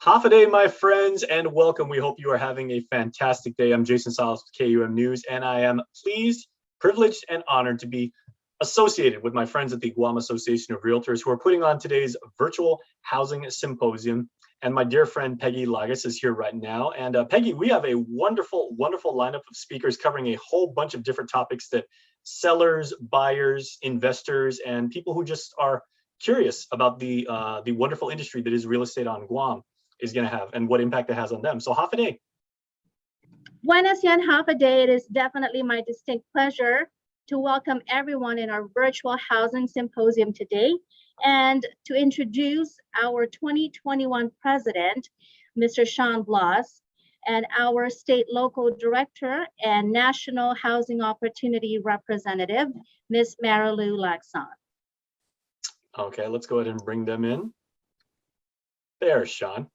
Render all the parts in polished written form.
Half a day, my friends, and welcome. We hope you are having a fantastic day. I'm Jason Salas with KUM News, and I am pleased, privileged, and honored to be associated with my friends at the Guam Association of Realtors who are putting on today's Virtual Housing Symposium. And my dear friend Peggy Lagas is here right now. And Peggy, we have a wonderful, wonderful lineup of speakers covering a whole bunch of different topics that sellers, buyers, investors, and people who just are curious about the wonderful industry that is real estate on Guam is going to have and what impact it has on them. So half a day. Buenos yan, half a day. It is definitely my distinct pleasure to welcome everyone in our virtual housing symposium today and to introduce our 2021 president, Mr. Sean Bloss, and our state local director and national housing opportunity representative, Ms. Marilu Lacson. Okay, let's go ahead and bring them in. There's Sean.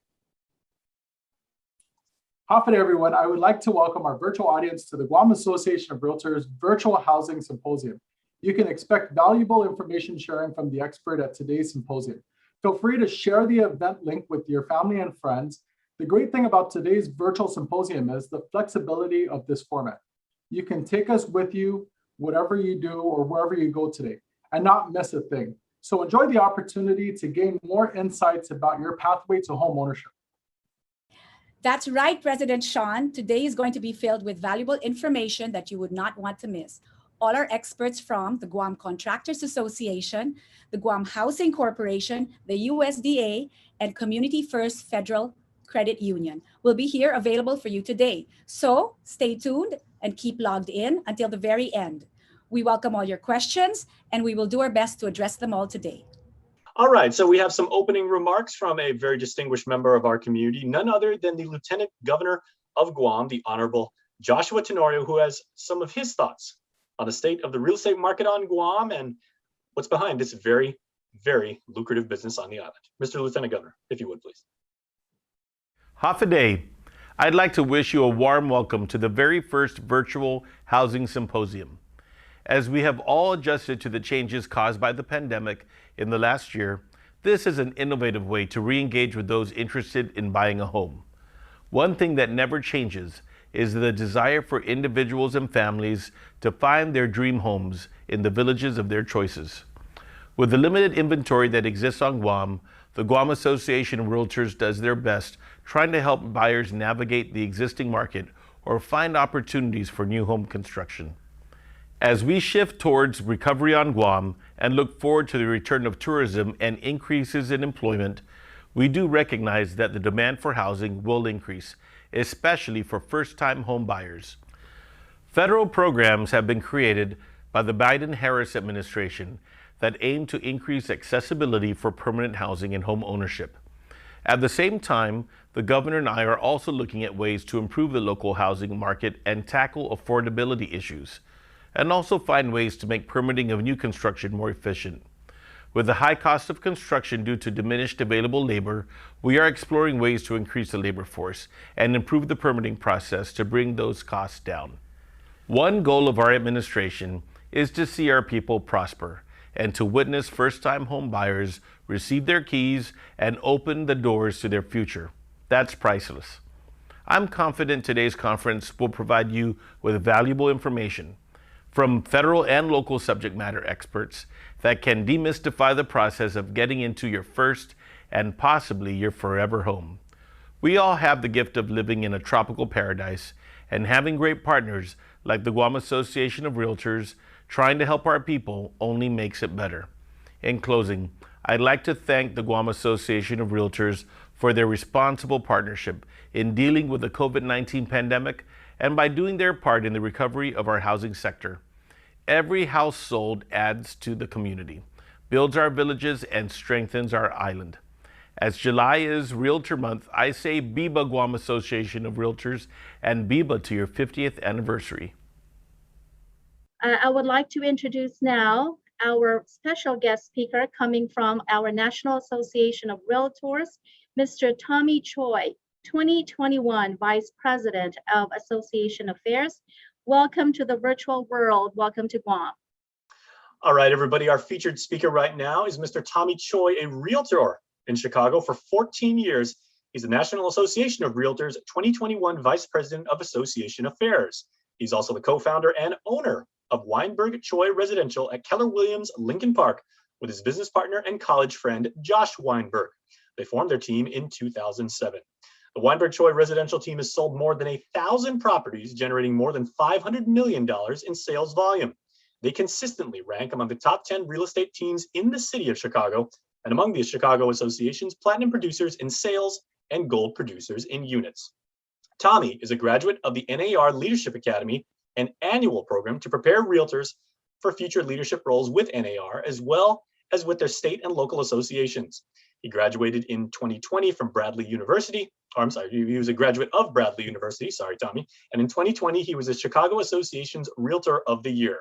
Half a day, everyone. I would like to welcome our virtual audience to the Guam Association of Realtors Virtual Housing Symposium. You can expect valuable information sharing from the expert at today's symposium. Feel free to share the event link with your family and friends. The great thing about today's virtual symposium is the flexibility of this format. You can take us with you, whatever you do or wherever you go today, and not miss a thing. So enjoy the opportunity to gain more insights about your pathway to home ownership. That's right, President Sean. Today is going to be filled with valuable information that you would not want to miss. All our experts from the Guam Contractors Association, the Guam Housing Corporation, the USDA, and Community First Federal Credit Union will be here available for you today. So stay tuned and keep logged in until the very end. We welcome all your questions and we will do our best to address them all today. All right, so we have some opening remarks from a very distinguished member of our community, none other than the Lieutenant Governor of Guam, the Honorable Joshua Tenorio, who has some of his thoughts on the state of the real estate market on Guam and what's behind this very, very lucrative business on the island. Mr. Lieutenant Governor, if you would, please. Half a day. I'd like to wish you a warm welcome to the very first Virtual Housing Symposium. As we have all adjusted to the changes caused by the pandemic in the last year, this is an innovative way to re-engage with those interested in buying a home. One thing that never changes is the desire for individuals and families to find their dream homes in the villages of their choices. With the limited inventory that exists on Guam, the Guam Association of Realtors does their best trying to help buyers navigate the existing market or find opportunities for new home construction. As we shift towards recovery on Guam and look forward to the return of tourism and increases in employment, we do recognize that the demand for housing will increase, especially for first-time home buyers. Federal programs have been created by the Biden-Harris administration that aim to increase accessibility for permanent housing and home ownership. At the same time, the governor and I are also looking at ways to improve the local housing market and tackle affordability issues, and also find ways to make permitting of new construction more efficient. With the high cost of construction due to diminished available labor, we are exploring ways to increase the labor force and improve the permitting process to bring those costs down. One goal of our administration is to see our people prosper and to witness first-time home buyers receive their keys and open the doors to their future. That's priceless. I'm confident today's conference will provide you with valuable information from federal and local subject matter experts that can demystify the process of getting into your first and possibly your forever home. We all have the gift of living in a tropical paradise, and having great partners like the Guam Association of Realtors trying to help our people only makes it better. In closing, I'd like to thank the Guam Association of Realtors for their responsible partnership in dealing with the COVID-19 pandemic and by doing their part in the recovery of our housing sector. Every house sold adds to the community, builds our villages, and strengthens our island. As July is Realtor Month, I say Biba Guam Association of Realtors and Biba to your 50th anniversary. I would like to introduce now our special guest speaker coming from our National Association of Realtors, Mr. Tommy Choi, 2021 Vice President of Association Affairs. Welcome to the virtual world. Welcome to Guam. All right, everybody, our featured speaker right now is Mr. Tommy Choi, a realtor in Chicago for 14 years. He's the National Association of Realtors 2021 Vice President of Association Affairs. He's also the co-founder and owner of Weinberg Choi Residential at Keller Williams Lincoln Park with his business partner and college friend, Josh Weinberg. They formed their team in 2007. The Weinberg Choi Residential team has sold more than 1,000 properties, generating more than $500 million in sales volume. They consistently rank among the top 10 real estate teams in the city of Chicago and among the Chicago Association's platinum producers in sales and gold producers in units. Tommy is a graduate of the NAR Leadership Academy, an annual program to prepare realtors for future leadership roles with NAR, as well as with their state and local associations. He graduated in 2020 from Bradley University. He was a graduate of Bradley University, Tommy. And in 2020, he was the Chicago Association's Realtor of the Year.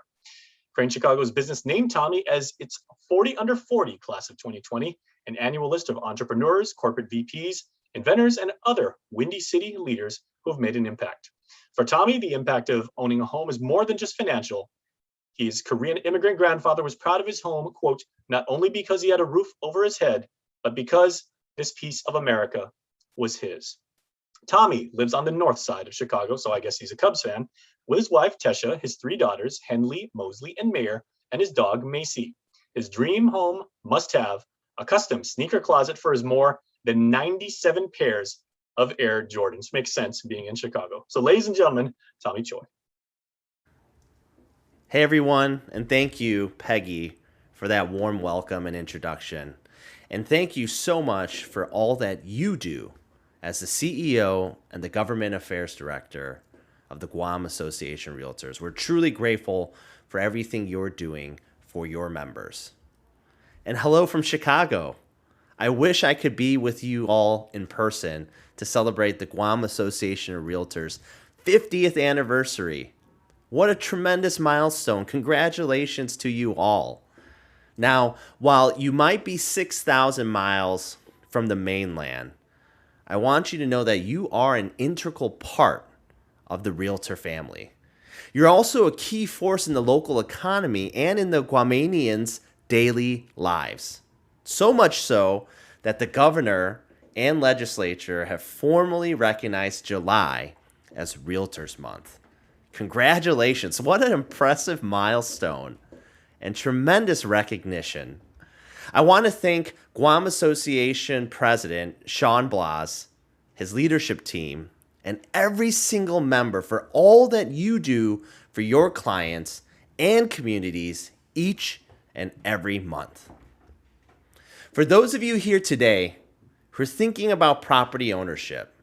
Crane Chicago's business named Tommy as its 40 under 40 class of 2020, an annual list of entrepreneurs, corporate VPs, inventors, and other Windy City leaders who have made an impact. For Tommy, the impact of owning a home is more than just financial. His Korean immigrant grandfather was proud of his home, quote, not only because he had a roof over his head, but because this piece of America was his. Tommy lives on the north side of Chicago, so I guess he's a Cubs fan, with his wife, Tesha, his 3 daughters, Henley, Mosley, and Mayer, and his dog, Macy. His dream home must have a custom sneaker closet for his more than 97 pairs of Air Jordans. Makes sense being in Chicago. So ladies and gentlemen, Tommy Choi. Hey everyone, and thank you, Peggy, for that warm welcome and introduction. And thank you so much for all that you do as the CEO and the Government Affairs Director of the Guam Association of Realtors. We're truly grateful for everything you're doing for your members. And hello from Chicago. I wish I could be with you all in person to celebrate the Guam Association of Realtors 50th anniversary. What a tremendous milestone. Congratulations to you all. Now, while you might be 6,000 miles from the mainland, I want you to know that you are an integral part of the Realtor family. You're also a key force in the local economy and in the Guamanians' daily lives. So much so that the governor and legislature have formally recognized July as Realtors Month. Congratulations. What an impressive milestone and tremendous recognition. I want to thank Guam Association President Sean Blas, his leadership team, and every single member for all that you do for your clients and communities each and every month. For those of you here today who are thinking about property ownership,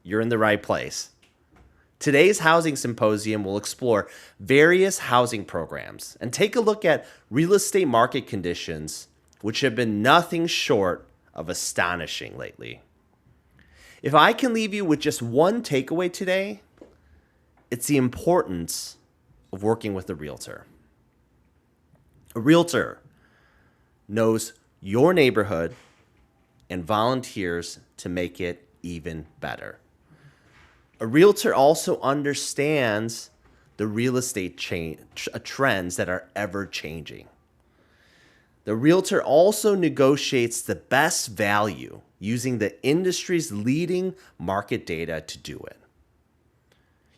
you're in the right place. Today's Housing Symposium will explore various housing programs and take a look at real estate market conditions, which have been nothing short of astonishing lately. If I can leave you with just one takeaway today, it's the importance of working with a realtor. A realtor knows your neighborhood and volunteers to make it even better. A realtor also understands the real estate trends that are ever changing. The realtor also negotiates the best value using the industry's leading market data to do it.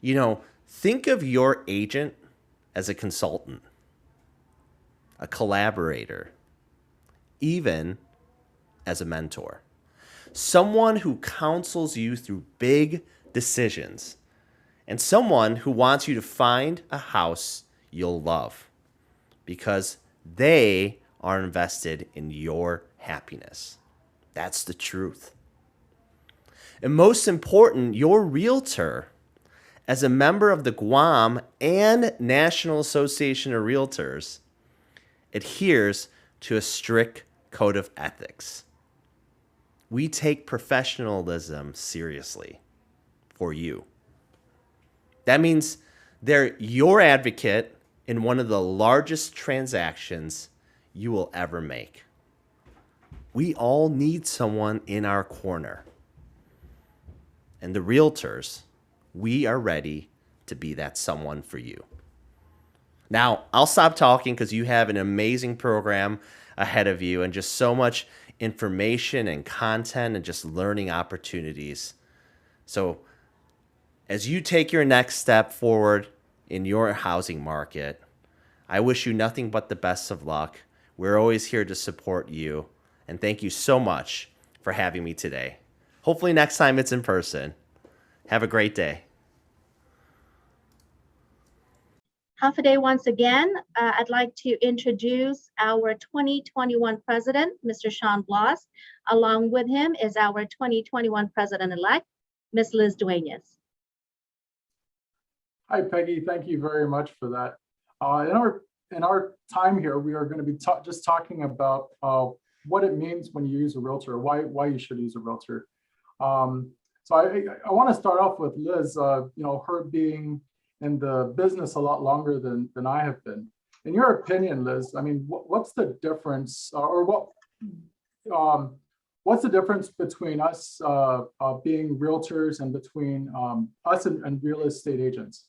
You know, think of your agent as a consultant, a collaborator, even as a mentor. Someone who counsels you through big decisions, and someone who wants you to find a house you'll love because they are invested in your happiness. That's the truth. And most important, your realtor, as a member of the Guam and National Association of Realtors, adheres to a strict code of ethics. We take professionalism seriously for you. That means they're your advocate in one of the largest transactions you will ever make. We all need someone in our corner. And the realtors, we are ready to be that someone for you. Now, I'll stop talking because you have an amazing program ahead of you and just so much information and content and just learning opportunities. So as you take your next step forward in your housing market, I wish you nothing but the best of luck. We're always here to support you. And thank you so much for having me today. Hopefully next time it's in person. Have a great day. Half a day once again. I'd like to introduce our 2021 president, Mr. Sean Bloss. Along with him is our 2021 president-elect, Ms. Liz Duenas. Hi, Peggy. Thank you very much for that. In our time here, we are going to be just talking about what it means when you use a realtor, why you should use a realtor. So I want to start off with Liz. Her being in the business a lot longer than I have been. In your opinion, Liz, I mean, what's the difference, what's the difference between us being realtors and between us and real estate agents?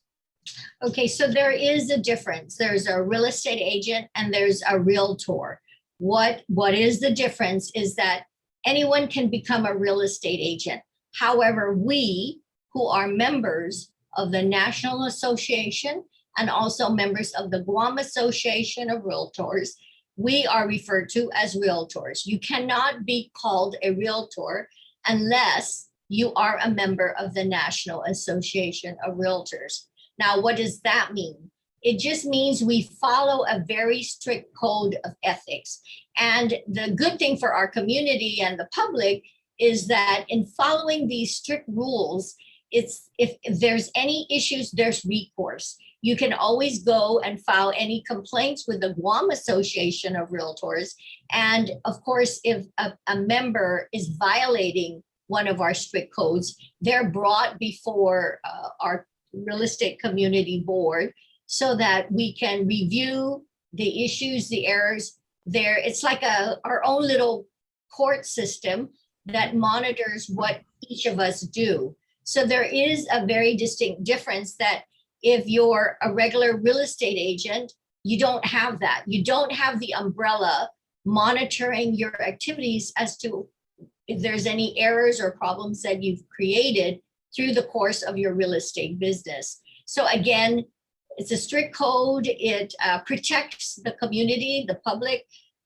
Okay, so there is a difference. There's a real estate agent and there's a realtor. What is the difference is that anyone can become a real estate agent. However, we who are members of the National Association and also members of the Guam Association of Realtors, we are referred to as realtors. You cannot be called a realtor unless you are a member of the National Association of Realtors. Now, what does that mean? It just means we follow a very strict code of ethics. And the good thing for our community and the public is that in following these strict rules, if there's any issues, there's recourse. You can always go and file any complaints with the Guam Association of Realtors. And of course, if a member is violating one of our strict codes, they're brought before our real estate community board so that we can review the issues, the errors there. It's like our own little court system that monitors what each of us do. So there is a very distinct difference that if you're a regular real estate agent, you don't have that. You don't have the umbrella monitoring your activities as to if there's any errors or problems that you've created through the course of your real estate business. So again, it's a strict code. It protects the community, the public,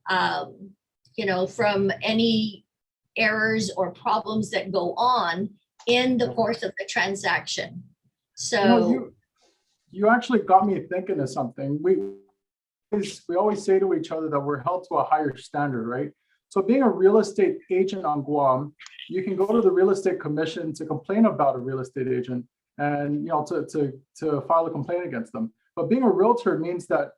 from any errors or problems that go on in the course of the transaction. So you actually got me thinking of something. We always say to each other that we're held to a higher standard, right? So being a real estate agent on Guam, you can go to the real estate commission to complain about a real estate agent and to file a complaint against them. But being a realtor means that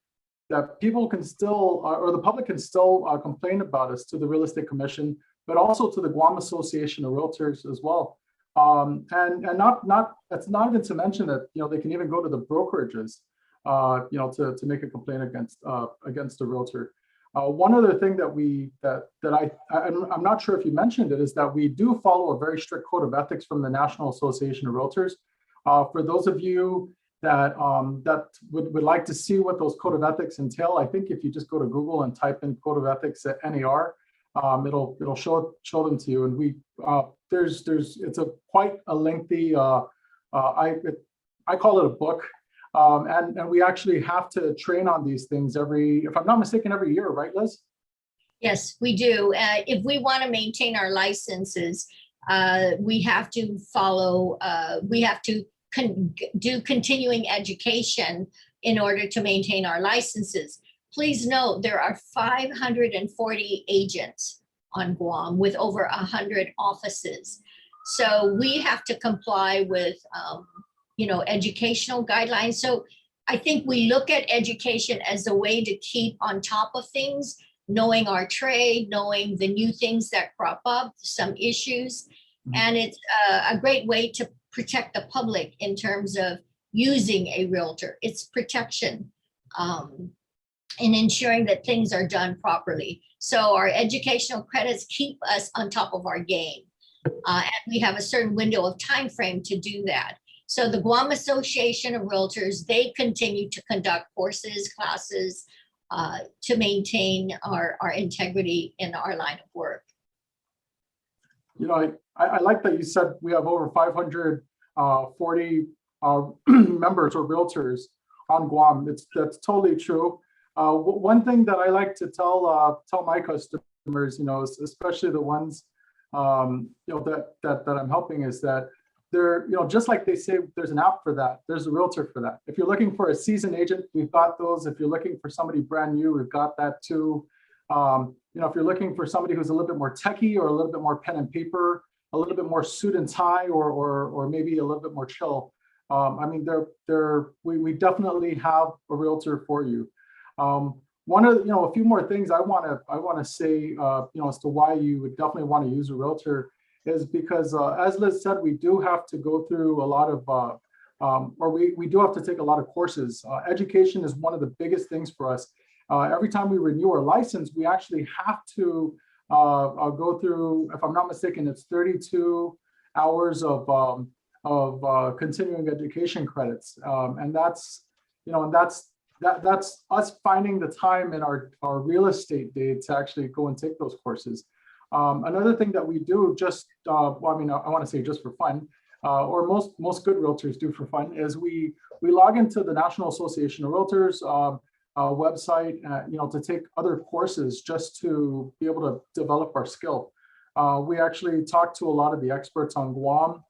people can still, or the public can still complain about us to the real estate commission, but also to the Guam Association of Realtors as well. And that's not even to mention that they can even go to the brokerages to make a complaint against a realtor. One other thing that I'm not sure if you mentioned it is that we do follow a very strict code of ethics from the National Association of Realtors. For those of you that would like to see what those code of ethics entail, I think if you just go to Google and type in code of ethics at NAR, it'll show them to you. And it's quite a lengthy, I call it a book. And we actually have to train on these things if I'm not mistaken, every year, right, Liz? Yes, we do. If we want to maintain our licenses, we have to follow, we have to do continuing education in order to maintain our licenses. Please note there are 540 agents on Guam with over 100 offices. So we have to comply with, educational guidelines. So I think we look at education as a way to keep on top of things, knowing our trade, knowing the new things that crop up, some issues. And it's a great way to protect the public in terms of using a realtor. It's protection in ensuring that things are done properly. So our educational credits keep us on top of our game. And we have a certain window of time frame to do that. So the Guam Association of Realtors, they continue to conduct courses, classes to maintain our integrity in our line of work. You know, I like that you said we have over 540 members or realtors on Guam. That's totally true. One thing that I like to tell my customers, you know, especially the ones you know that I'm helping, is that they're, you know, just like they say there's an app for that, there's a realtor for that. If you're looking for a seasoned agent, we've got those. If you're looking for somebody brand new, we've got that too. You know, if you're looking for somebody who's a little bit more techie or a little bit more pen and paper, a little bit more suit and tie, or maybe a little bit more chill, I mean, we definitely have a realtor for you. One of, you know, a few more things I want to say, you know, as to why you would definitely want to use a realtor is because, as Liz said, we do have to go through a lot of, or we do have to take a lot of courses. Education is one of the biggest things for us. Every time we renew our license, we actually have to go through, if I'm not mistaken, it's 32 hours of continuing education credits, and that's, you know, and that's us finding the time in our real estate day to actually go and take those courses. Another thing that we do, just well, I mean, I want to say just for fun, or most good realtors do for fun, is we log into the National Association of Realtors website, you know, to take other courses just to be able to develop our skill. We actually talk to a lot of the experts on Guam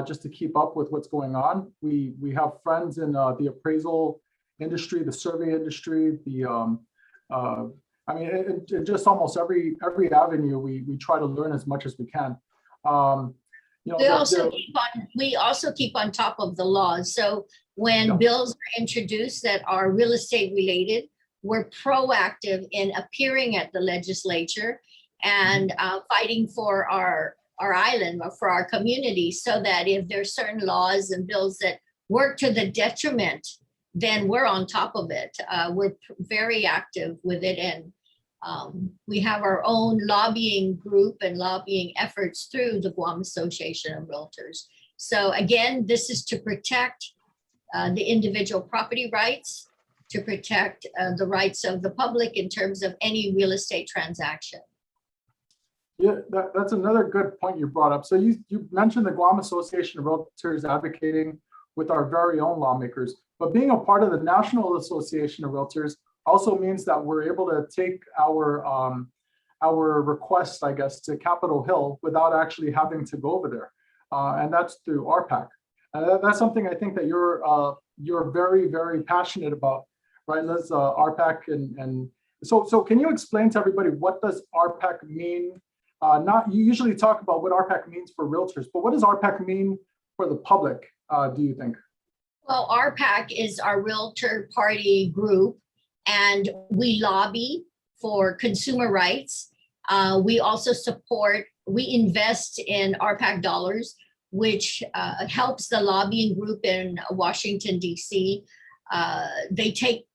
just to keep up with what's going on. We have friends in the appraisal industry, the survey industry, the I mean, in just almost every avenue, we try to learn as much as we can. You know, we also keep on top of the laws. So when bills are introduced that are real estate related, we're proactive in appearing at the legislature and fighting for our island or for our community, so that if there's certain laws and bills that work to the detriment, then we're on top of it. We're very active with it, and we have our own lobbying group and lobbying efforts through the Guam Association of Realtors. So again, this is to protect the individual property rights, to protect the rights of the public in terms of any real estate transaction. Yeah, that's another good point you brought up. So you mentioned the Guam Association of Realtors advocating with our very own lawmakers, but being a part of the National Association of Realtors also means that we're able to take our requests, I guess, to Capitol Hill without actually having to go over there, and that's through RPAC. That's something I think that you're very, very passionate about, right, Liz? RPAC, and so can you explain to everybody what does RPAC mean? You usually talk about what RPAC means for realtors, but what does RPAC mean for the public, do you think? Well, RPAC is our realtor party group, and we lobby for consumer rights. We also we invest in RPAC dollars, which helps the lobbying group in Washington, D.C. They take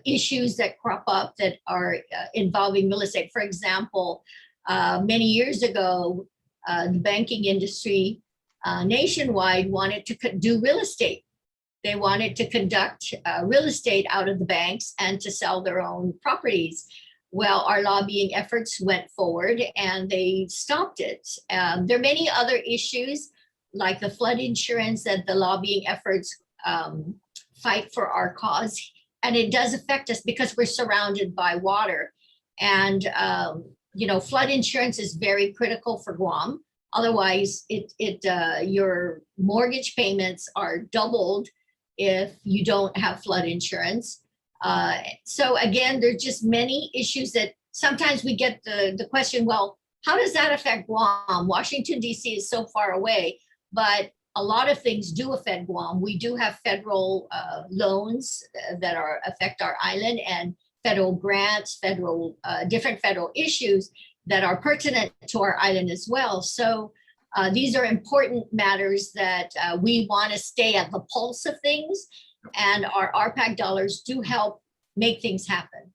issues that crop up that are involving real estate. For example, many years ago, the banking industry nationwide wanted to do real estate. They wanted to conduct real estate out of the banks and to sell their own properties. Well, our lobbying efforts went forward and they stopped it. There are many other issues like the flood insurance that the lobbying efforts fight for our cause. And it does affect us because we're surrounded by water. And you know, flood insurance is very critical for Guam. Otherwise, your mortgage payments are doubled if you don't have flood insurance. So again, there's just many issues that sometimes we get the question, well, how does that affect Guam? Washington, D.C. is so far away, but a lot of things do affect Guam. We do have federal loans that affect our island, and federal grants, different federal issues that are pertinent to our island as well. So these are important matters that we want to stay at the pulse of things, and our RPAC dollars do help make things happen.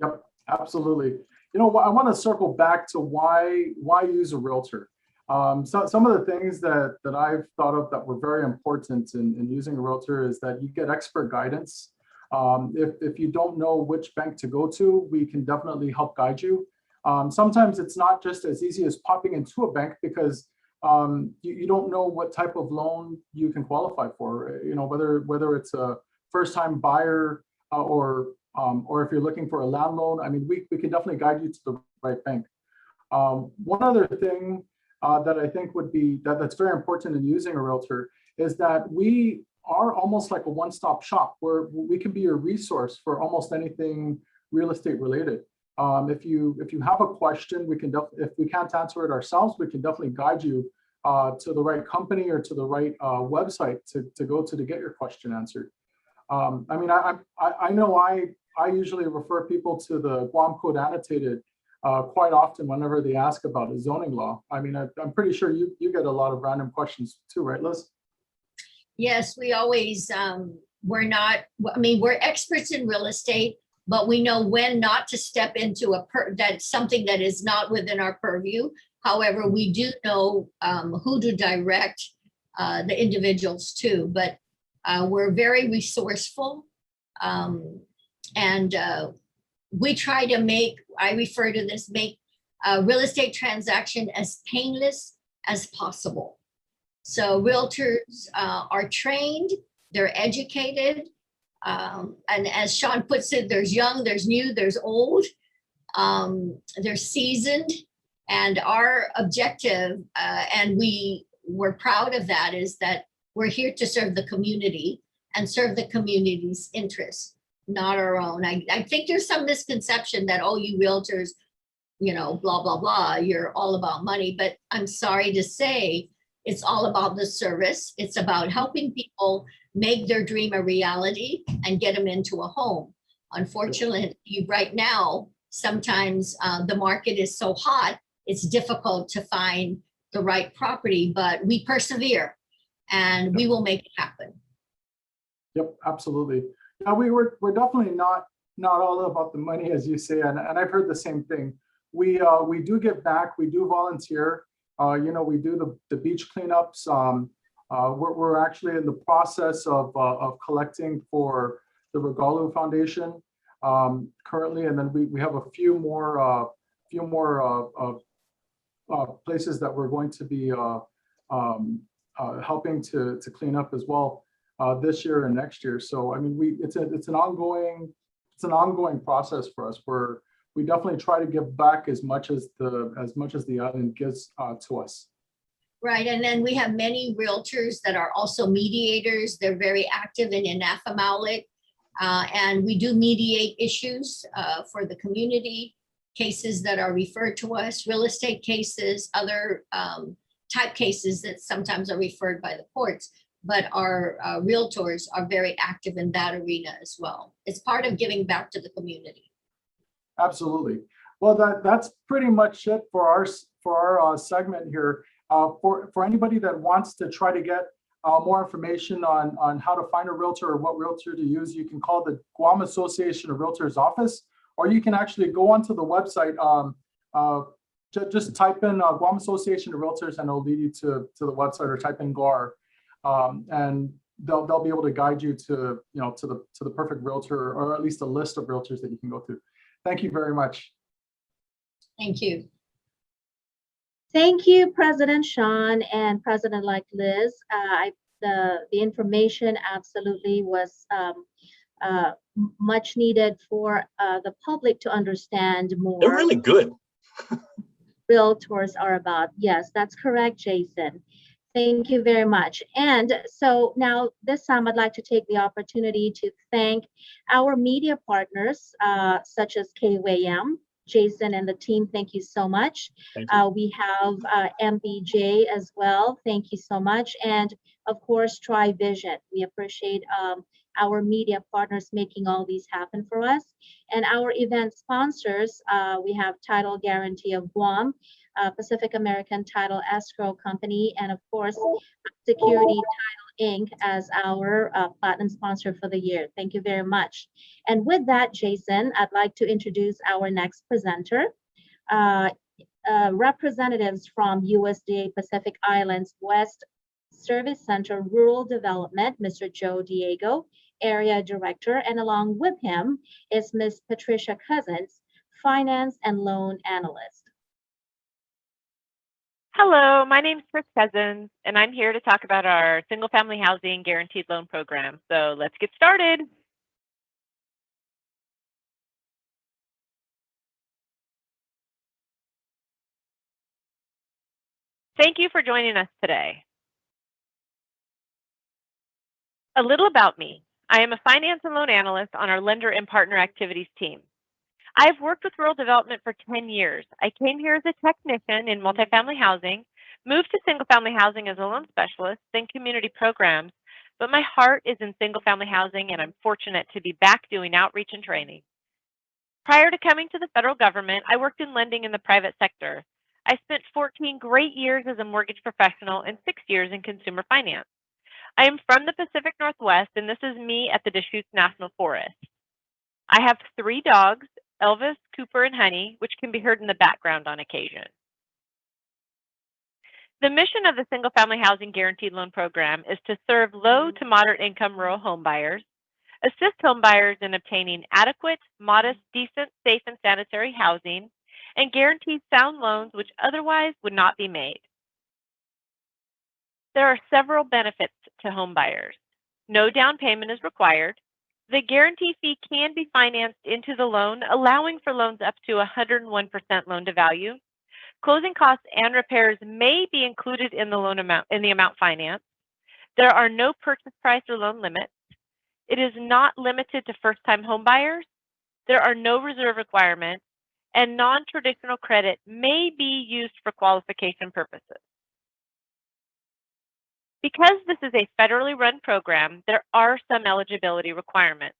Yep, absolutely. You know, I want to circle back to why use a realtor. So some of the things that I've thought of that were very important in using a realtor is that you get expert guidance. If you don't know which bank to go to, we can definitely help guide you. Sometimes it's not just as easy as popping into a bank because you don't know what type of loan you can qualify for. You know, whether it's a first-time buyer or if you're looking for a land loan. I mean, we can definitely guide you to the right bank. One other thing that I think would be that's very important in using a realtor is that we are almost like a one-stop shop where we can be your resource for almost anything real estate related. If you have a question, if we can't answer it ourselves, we can definitely guide you to the right company or to the right website to go to get your question answered. I mean, I know I usually refer people to the Guam Code Annotated quite often whenever they ask about a zoning law. I mean, I'm pretty sure you get a lot of random questions too, right, Liz? Yes, we always, we're experts in real estate, but we know when not to step into that's something that is not within our purview. However, we do know who to direct the individuals to, but we're very resourceful. And we try to make a real estate transaction as painless as possible. So realtors are trained, they're educated, and as Sean puts it, there's young, there's new, there's old, they're seasoned, and our objective, and we're proud of that, is that we're here to serve the community and serve the community's interests, not our own. I think there's some misconception that, oh, you realtors, you know, blah, blah, blah, you're all about money, but I'm sorry to say, it's all about the service. It's about helping people make their dream a reality and get them into a home. Unfortunately, right now, sometimes the market is so hot, it's difficult to find the right property, but we persevere and we will make it happen. Yep, absolutely. Now we're definitely not all about the money, as you say, and I've heard the same thing. We do give back, we do volunteer. You know, we do the beach cleanups. We're actually in the process of collecting for the Regalu Foundation currently, and then we have a few more places that we're going to be helping to clean up as well this year and next year. So I mean, it's an ongoing process for us. We definitely try to give back as much as the island gives to us. Right, and then we have many realtors that are also mediators. They're very active in Inafamaulik, and we do mediate issues for the community, cases that are referred to us, real estate cases, other type cases that sometimes are referred by the courts. But our realtors are very active in that arena as well. It's part of giving back to the community. Absolutely. Well, that's pretty much it for our segment here. For anybody that wants to try to get more information on how to find a realtor or what realtor to use, you can call the Guam Association of Realtors office, or you can actually go onto the website. Just type in Guam Association of Realtors, and it'll lead you to the website, or type in GAR, and they'll be able to guide you to the perfect realtor, or at least a list of realtors that you can go through. Thank you very much. Thank you. Thank you, President Sean and President-elect Liz. The information absolutely was much needed for the public to understand more. They're really good. Realtors are about. Yes, that's correct, Jason. Thank you very much. And so now this time I'd like to take the opportunity to thank our media partners, such as KWM, Jason and the team. Thank you so much. We have MBJ as well. Thank you so much. And of course, TriVision. We appreciate our media partners making all these happen for us. And our event sponsors, we have Title Guarantee of Guam, Pacific American Title Escrow Company, and of course, Security Title Inc. as our platinum sponsor for the year. Thank you very much. And with that, Jason, I'd like to introduce our next presenter. Representatives from USDA Pacific Islands West Service Center Rural Development, Mr. Joe Diego, Area Director, and along with him is Ms. Patricia Cousins, finance and loan analyst. Hello, my name is Chris Cousins, and I'm here to talk about our single-family housing guaranteed loan program. So let's get started. Thank you for joining us today. A little about me. I am a finance and loan analyst on our lender and partner activities team. I've worked with rural development for 10 years. I came here as a technician in multifamily housing, moved to single-family housing as a loan specialist, then community programs, but my heart is in single-family housing, and I'm fortunate to be back doing outreach and training. Prior to coming to the federal government, I worked in lending in the private sector. I spent 14 great years as a mortgage professional and 6 years in consumer finance. I am from the Pacific Northwest, and this is me at the Deschutes National Forest. I have 3 dogs, Elvis, Cooper, and Honey, which can be heard in the background on occasion. The mission of the Single Family Housing Guaranteed Loan Program is to serve low to moderate income rural home buyers, assist home buyers in obtaining adequate, modest, decent, safe, and sanitary housing, and guarantee sound loans which otherwise would not be made. There are several benefits to home buyers. No down payment is required. The guarantee fee can be financed into the loan, allowing for loans up to 101% loan to value. Closing costs and repairs may be included in the loan amount in the amount financed. There are no purchase price or loan limits. It is not limited to first-time home buyers. There are no reserve requirements, and non-traditional credit may be used for qualification purposes. Because this is a federally run program, there are some eligibility requirements.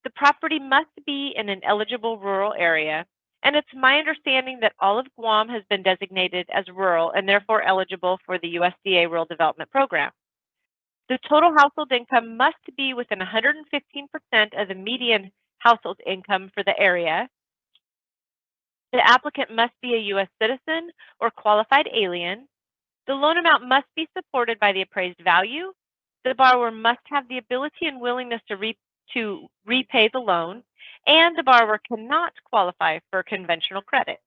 The property must be in an eligible rural area, and it's my understanding that all of Guam has been designated as rural and therefore eligible for the USDA Rural Development Program. The total household income must be within 115% of the median household income for the area. The applicant must be a U.S. citizen or qualified alien. The loan amount must be supported by the appraised value. The borrower must have the ability and willingness to repay the loan, and the borrower cannot qualify for conventional credit.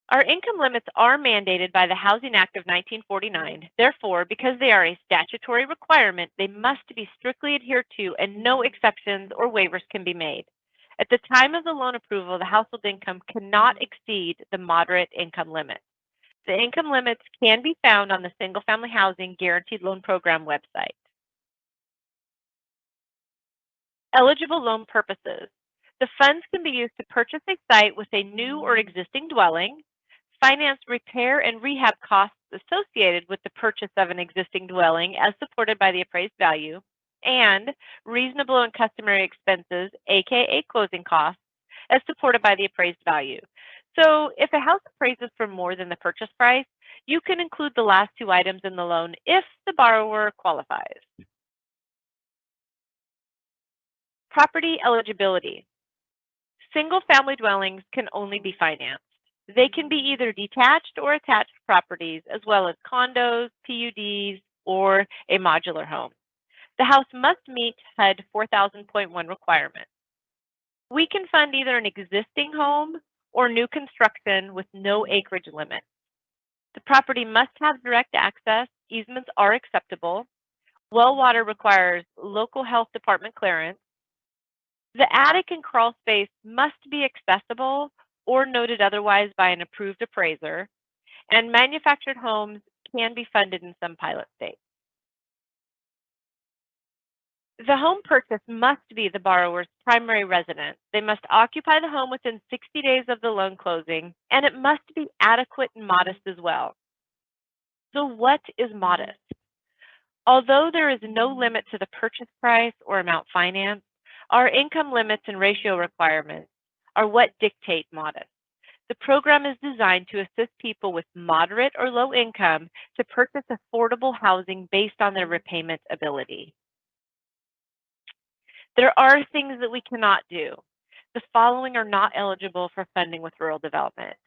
Our income limits are mandated by the Housing Act of 1949. Therefore, because they are a statutory requirement, they must be strictly adhered to, and no exceptions or waivers can be made. At the time of the loan approval, the household income cannot exceed the moderate income limit. The income limits can be found on the Single Family Housing Guaranteed Loan Program website. Eligible loan purposes. The funds can be used to purchase a site with a new or existing dwelling, finance repair and rehab costs associated with the purchase of an existing dwelling as supported by the appraised value, and reasonable and customary expenses, aka closing costs, as supported by the appraised value. So if a house appraises for more than the purchase price, you can include the last 2 items in the loan if the borrower qualifies. Property eligibility. Single-family dwellings can only be financed. They can be either detached or attached properties, as well as condos, PUDs, or a modular home. The house must meet HUD 4000.1 requirements. We can fund either an existing home or new construction with no acreage limit. The property must have direct access. Easements are acceptable. Well water requires local health department clearance. The attic and crawl space must be accessible or noted otherwise by an approved appraiser, and manufactured homes can be funded in some pilot states. The home purchase must be the borrower's primary residence. They must occupy the home within 60 days of the loan closing, and it must be adequate and modest as well. So what is modest? Although there is no limit to the purchase price or amount financed, our income limits and ratio requirements are what dictate modest. The program is designed to assist people with moderate or low income to purchase affordable housing based on their repayment ability. There are things that we cannot do. The following are not eligible for funding with rural development.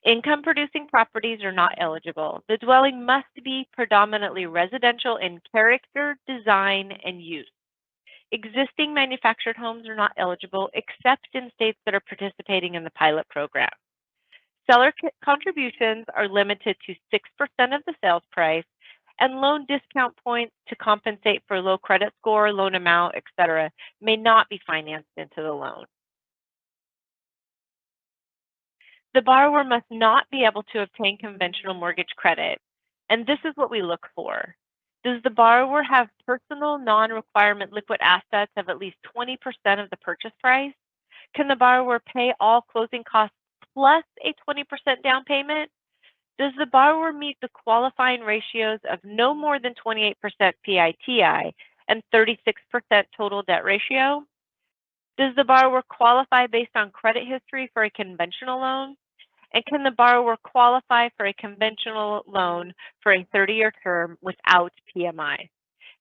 Income producing properties are not eligible. The dwelling must be predominantly residential in character, design, and use. Existing manufactured homes are not eligible except in states that are participating in the pilot program. Seller contributions are limited to 6% of the sales price, and loan discount points to compensate for low credit score, loan amount, etc., may not be financed into the loan. The borrower must not be able to obtain conventional mortgage credit, and this is what we look for. Does the borrower have personal non-requirement liquid assets of at least 20% of the purchase price? Can the borrower pay all closing costs plus a 20% down payment? Does the borrower meet the qualifying ratios of no more than 28% PITI and 36% total debt ratio? Does the borrower qualify based on credit history for a conventional loan? And can the borrower qualify for a conventional loan for a 30-year term without PMI?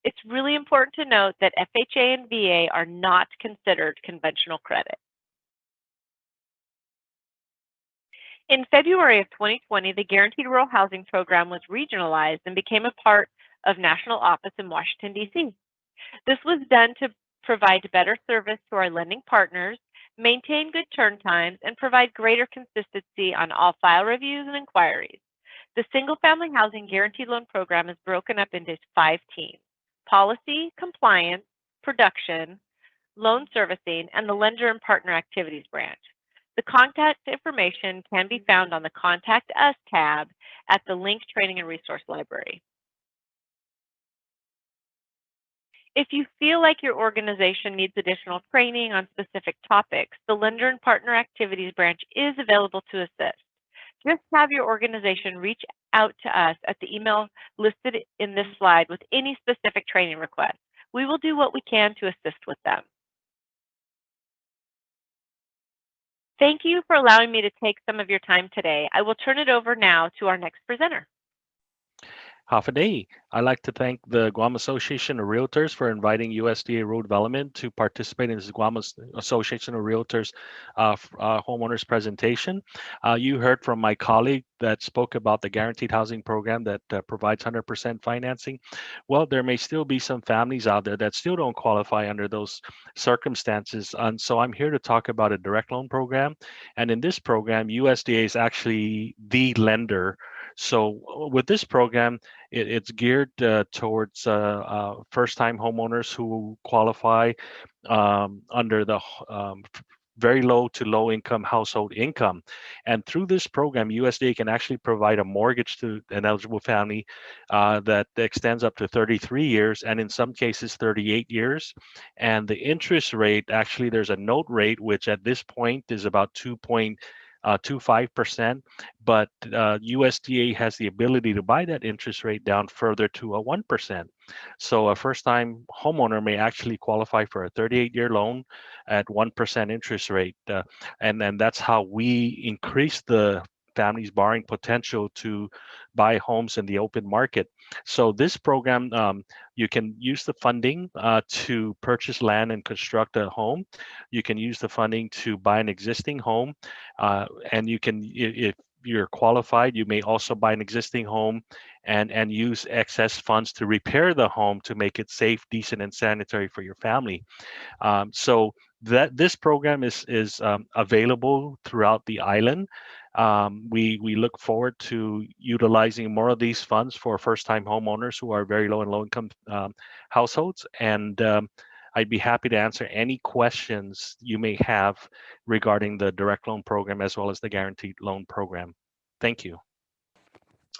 It's really important to note that FHA and VA are not considered conventional credit. In February of 2020, the Guaranteed Rural Housing Program was regionalized and became a part of national office in Washington, D.C. This was done to provide better service to our lending partners, maintain good turn times, and provide greater consistency on all file reviews and inquiries. The Single-Family Housing Guaranteed Loan Program is broken up into 5 teams: policy, compliance, production, loan servicing, and the lender and partner activities branch. The contact information can be found on the Contact Us tab at the link Training and Resource Library. If you feel like your organization needs additional training on specific topics, the Lender and Partner Activities branch is available to assist. Just have your organization reach out to us at the email listed in this slide with any specific training request. We will do what we can to assist with them. Thank you for allowing me to take some of your time today. I will turn it over now to our next presenter. Half a day. I'd like to thank the Guam Association of Realtors for inviting USDA Rural Development to participate in this Guam Association of Realtors homeowners presentation. You heard from my colleague that spoke about the Guaranteed Housing Program that provides 100% financing. Well, there may still be some families out there that still don't qualify under those circumstances. And so I'm here to talk about a direct loan program. And in this program, USDA is actually the lender. So with this program, it's geared towards first-time homeowners who qualify under the very low to low income household income. And through this program, USDA can actually provide a mortgage to an eligible family that extends up to 33 years and in some cases 38 years. And the interest rate, actually there's a note rate, which at this point is about 2.25%, but USDA has the ability to buy that interest rate down further to a 1%. So a first-time homeowner may actually qualify for a 38-year loan at 1% interest rate, and then that's how we increase the family's borrowing potential to buy homes in the open market. So this program, you can use the funding to purchase land and construct a home. You can use the funding to buy an existing home, and you can, if you're qualified, you may also buy an existing home and use excess funds to repair the home to make it safe, decent, and sanitary for your family. So that this program is available throughout the island. We look forward to utilizing more of these funds for first-time homeowners who are very low and low-income households. And I'd be happy to answer any questions you may have regarding the direct loan program as well as the guaranteed loan program. Thank you.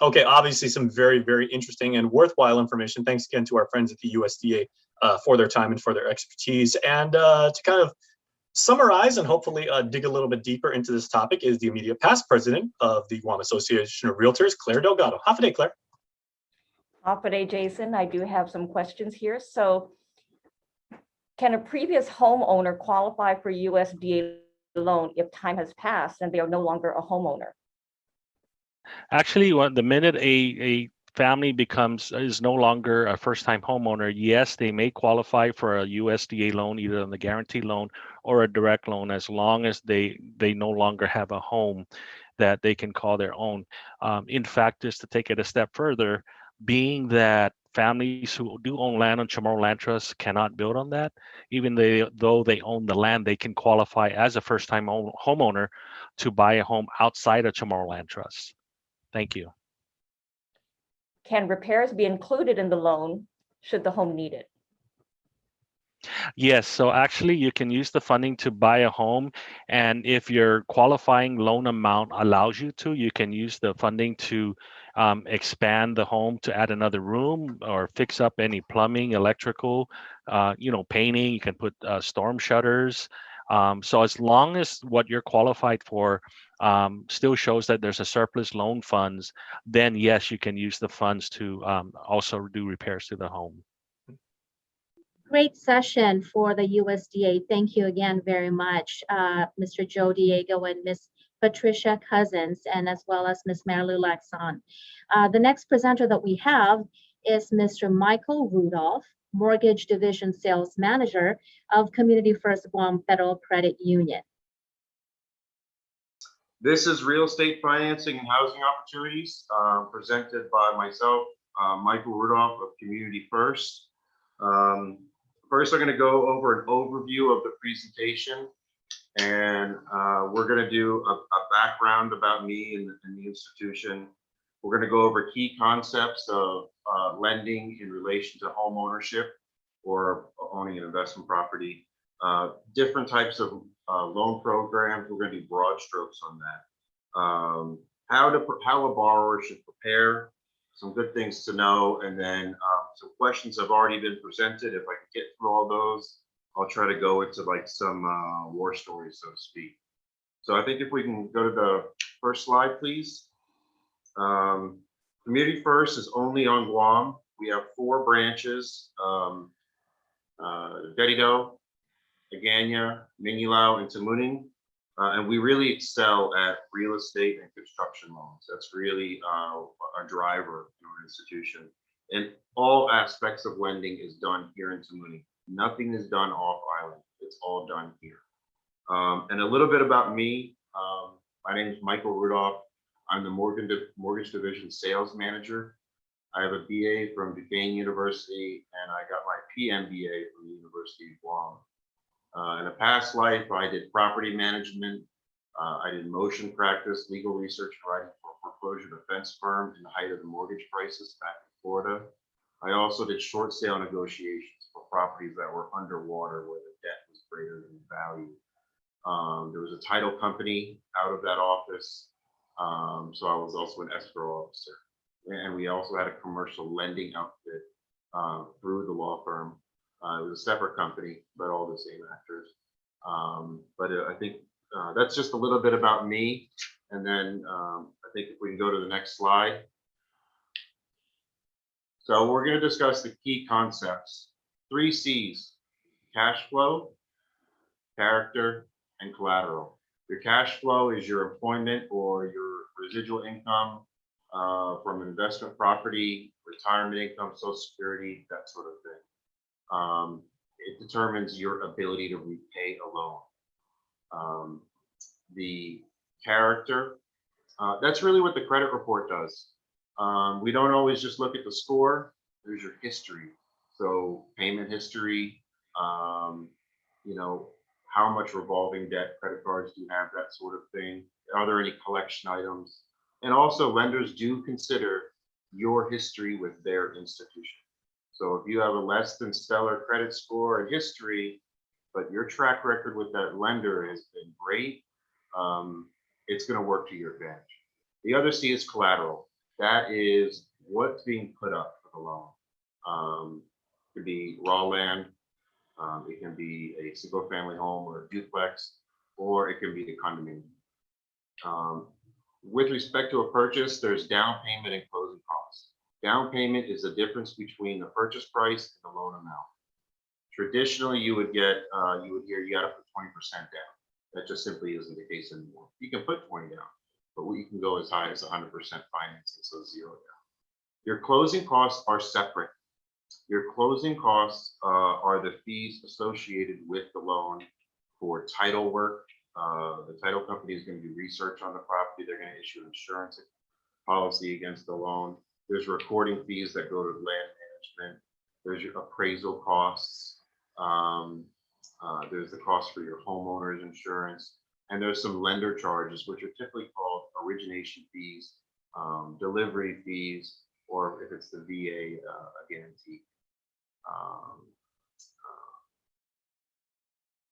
Okay, obviously some very, very interesting and worthwhile information. Thanks again to our friends at the USDA for their time and for their expertise. And to kind of summarize and hopefully dig a little bit deeper into this topic is the immediate past president of the Guam Association of Realtors, Claire Delgado. Half a day, Claire. Half a day, Jason. I do have some questions here. So can a previous homeowner qualify for USDA loan if time has passed and they are no longer a homeowner? Actually, the minute a family is no longer a first-time homeowner, yes, they may qualify for a USDA loan, either on the guaranteed loan or a direct loan, as long as they no longer have a home that they can call their own. In fact, just to take it a step further, being that families who do own land on Chamorro Land Trust cannot build on that, even though they own the land, they can qualify as a first-time homeowner to buy a home outside of Chamorro Land Trust. Thank you. Can repairs be included in the loan should the home need it? Yes, so actually you can use the funding to buy a home, and if your qualifying loan amount allows you to, you can use the funding to expand the home to add another room or fix up any plumbing, electrical, painting. You can put storm shutters. So as long as what you're qualified for still shows that there's a surplus loan funds, then yes, you can use the funds to also do repairs to the home. Great session for the USDA. Thank you again very much, Mr. Joe Diego and Ms. Patricia Cousins, and as well as Ms. Marilu Laxon. The next presenter that we have is Mr. Michael Rudolph, Mortgage Division Sales Manager of Community First Guam Federal Credit Union. This is Real Estate Financing and Housing Opportunities, presented by myself, Michael Rudolph of Community First. First, I'm going to go over an overview of the presentation, and we're going to do a background about me and the institution. We're going to go over key concepts of lending in relation to home ownership or owning an investment property, different types of loan programs. We're going to do broad strokes on that. How a borrower should prepare, some good things to know, and then some questions have already been presented. If I can get through all those, I'll try to go into like some war stories, so to speak. So I think if we can go to the first slide, please. Community First is only on Guam. We have 4 branches, Guerrero, Agana, Minilao, and Tamuning. And we really excel at real estate and construction loans. That's really a driver in our institution. And all aspects of lending is done here in Tamuning. Nothing is done off island. It's all done here. And a little bit about me. My name is Michael Rudolph. I'm the Mortgage Division Sales Manager. I have a BA from Duquesne University, and I got my PMBA from the University of Guam. In a past life, I did property management. I did motion practice, legal research writing for a foreclosure defense firm in the height of the mortgage crisis back in Florida. I also did short sale negotiations for properties that were underwater where the debt was greater than the value. There was a title company out of that office. So I was also an escrow officer. And we also had a commercial lending outfit through the law firm. It was a separate company, but all the same actors. I think that's just a little bit about me. And then I think if we can go to the next slide. So we're going to discuss the key concepts. 3 C's: cash flow, character, and collateral. Your cash flow is your employment or your residual income from an investment property, retirement income, Social Security, that sort of thing. It determines your ability to repay a loan. The character, that's really what the credit report does. We don't always just look at the score. There's your history. So payment history, how much revolving debt, credit cards do you have, that sort of thing. Are there any collection items? And also lenders do consider your history with their institution. So if you have a less than stellar credit score and history, but your track record with that lender has been great, it's going to work to your advantage. The other C is collateral. That is what's being put up for the loan. It could be raw land, it can be a single family home or a duplex, or it can be a condominium. With respect to a purchase, there's down payment and closing costs. Down payment is the difference between the purchase price and the loan amount. Traditionally, you would hear you got to put 20% down. That just simply isn't the case anymore. You can put 20 down, but you can go as high as 100% financing, so 0 down. Your closing costs are separate. Your closing costs are the fees associated with the loan for title work. The title company is going to do research on the property. They're going to issue an insurance policy against the loan. There's recording fees that go to land management. There's your appraisal costs. There's the cost for your homeowner's insurance. And there's some lender charges, which are typically called origination fees, delivery fees, or if it's the VA, a guarantee.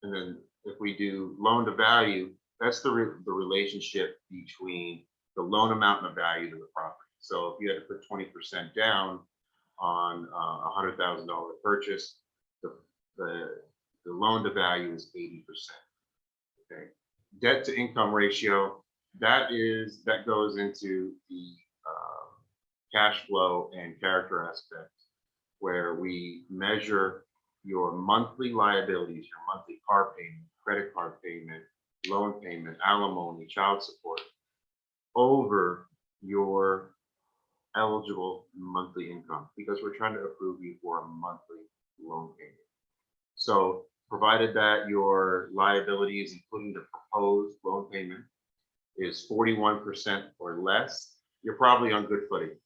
And then if we do loan to value, that's the relationship between the loan amount and the value to the property. So if you had to put 20% down on a $100,000 purchase, the loan to value is 80%. Okay. Debt to income ratio, that goes into the cash flow and character aspect, where we measure your monthly liabilities, your monthly car payment, credit card payment, loan payment, alimony, child support, over your eligible monthly income, because we're trying to approve you for a monthly loan payment. So provided that your liabilities, including the proposed loan payment, is 41% or less, you're probably on good footing.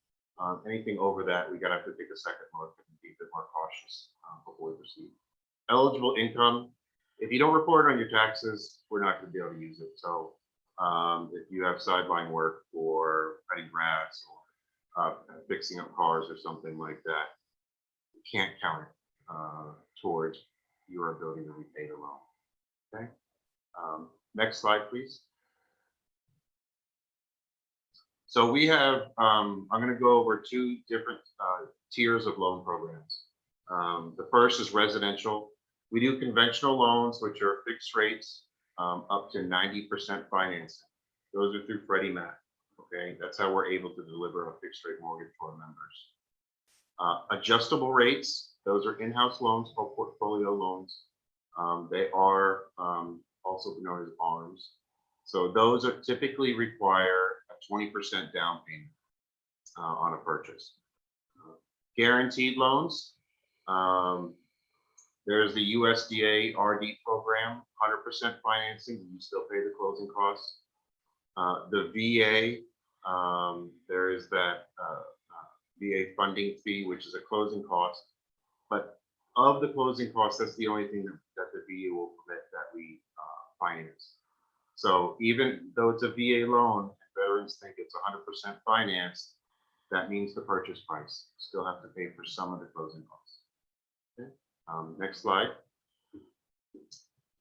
Anything over that, we gotta have to take a second look and be a bit more cautious before we proceed. Eligible income, if you don't report on your taxes, we're not gonna be able to use it. So if you have sideline work or cutting grass or fixing up cars or something like that, you can't count it towards your ability to repay the loan. Okay. Next slide, please. So we have, I'm going to go over two different tiers of loan programs. The first is residential. We do conventional loans, which are fixed rates up to 90% financing. Those are through Freddie Mac. Okay, that's how we're able to deliver a fixed rate mortgage to our members. Adjustable rates, those are in-house loans called portfolio loans. They are also known as ARMs. So those are typically require a 20% down payment on a purchase. Guaranteed loans, there's the USDA RD program, 100% financing, you still pay the closing costs. The VA, there is that VA funding fee, which is a closing cost. But of the closing costs, that's the only thing that the VA will permit that we finance. So even though it's a VA loan, veterans think it's 100% financed, that means the purchase price. You still have to pay for some of the closing costs. Okay. Next slide.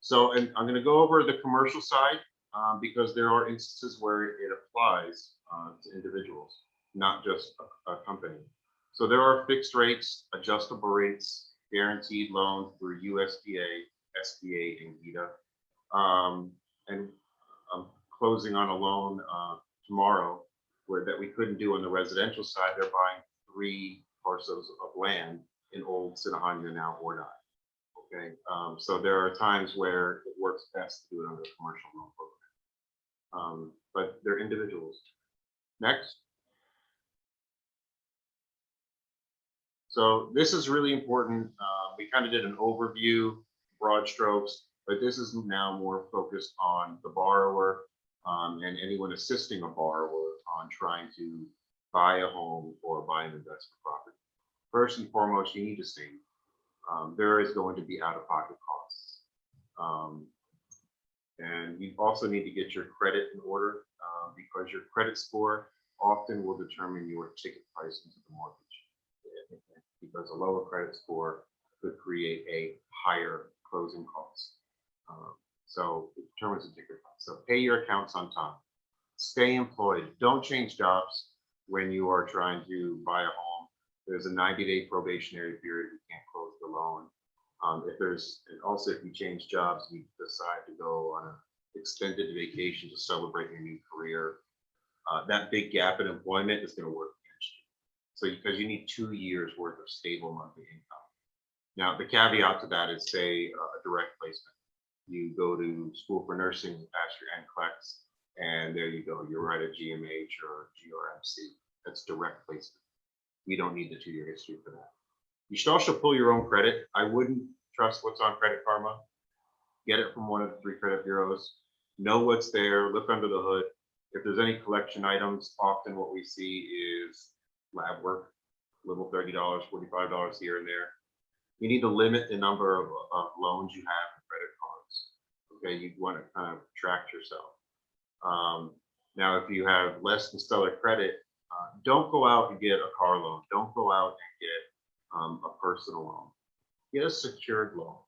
So, and I'm going to go over the commercial side because there are instances where it applies to individuals, not just a company. So there are fixed rates, adjustable rates, guaranteed loans through USDA, SBA, and GIDA. And I'm closing on a loan tomorrow that we couldn't do on the residential side. They're buying 3 parcels of land in Old Sinahanya, now Ordai. Okay, so there are times where it works best to do it under a commercial loan program, but they're individuals. Next. So this is really important. We kind of did an overview, broad strokes, but this is now more focused on the borrower and anyone assisting a borrower on trying to buy a home or buy an investment property. First and foremost, you need to save. There is going to be out-of-pocket costs. And you also need to get your credit in order because your credit score often will determine your ticket price into the mortgage. Because a lower credit score could create a higher closing cost. So it determines the ticket price. So pay your accounts on time. Stay employed. Don't change jobs when you are trying to buy a home. There's a 90-day probationary period. You can't close the loan. If you change jobs, you decide to go on an extended vacation to celebrate your new career, that big gap in employment is going to work against you. So because you need 2 years worth of stable monthly income. Now, the caveat to that is, say, a direct placement. You go to school for nursing, pass your NCLEX, and there you go. You're right at GMH or GRMC. That's direct placement. We don't need the 2-year history for that. You should also pull your own credit. I wouldn't trust what's on Credit Karma. Get it from one of the 3 credit bureaus. Know what's there. Look under the hood. If there's any collection items, often what we see is lab work, little $30, $45 here and there. You need to limit the number of loans you have in credit cards. Okay, you want to kind of track yourself. Now, if you have less than stellar credit, don't go out and get a car loan. Don't go out and get a personal loan. Get a secured loan.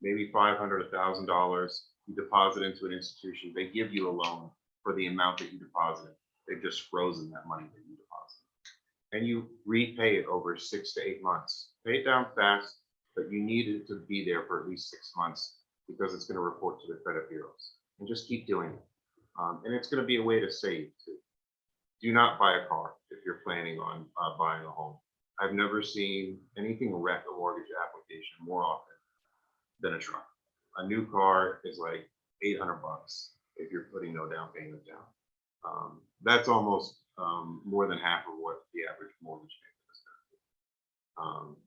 Maybe $500, $1,000. You deposit into an institution. They give you a loan for the amount that you deposited. They've just frozen that money that you deposited. And you repay it over 6 to 8 months. Pay it down fast, but you need it to be there for at least 6 months because it's going to report to the credit bureaus. And just keep doing it. And it's going to be a way to save too. Do not buy a car if you're planning on buying a home. I've never seen anything wreck a mortgage application more often than a truck. A new car is like $800 if you're putting no down payment down. That's almost more than half of what the average mortgage payment is.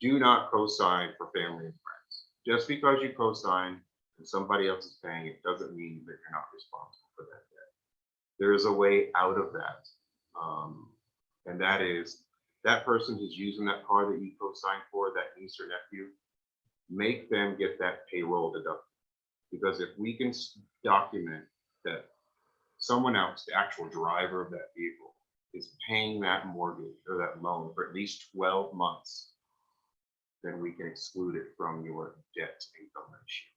Do not co-sign for family and friends. Just because you co-sign and somebody else is paying it doesn't mean that you're not responsible for that debt. There is a way out of that. And that is that person who's using that car that you co-signed for, that niece or nephew, make them get that payroll deducted. Because if we can document that someone else, the actual driver of that vehicle, is paying that mortgage or that loan for at least 12 months, then we can exclude it from your debt to income ratio.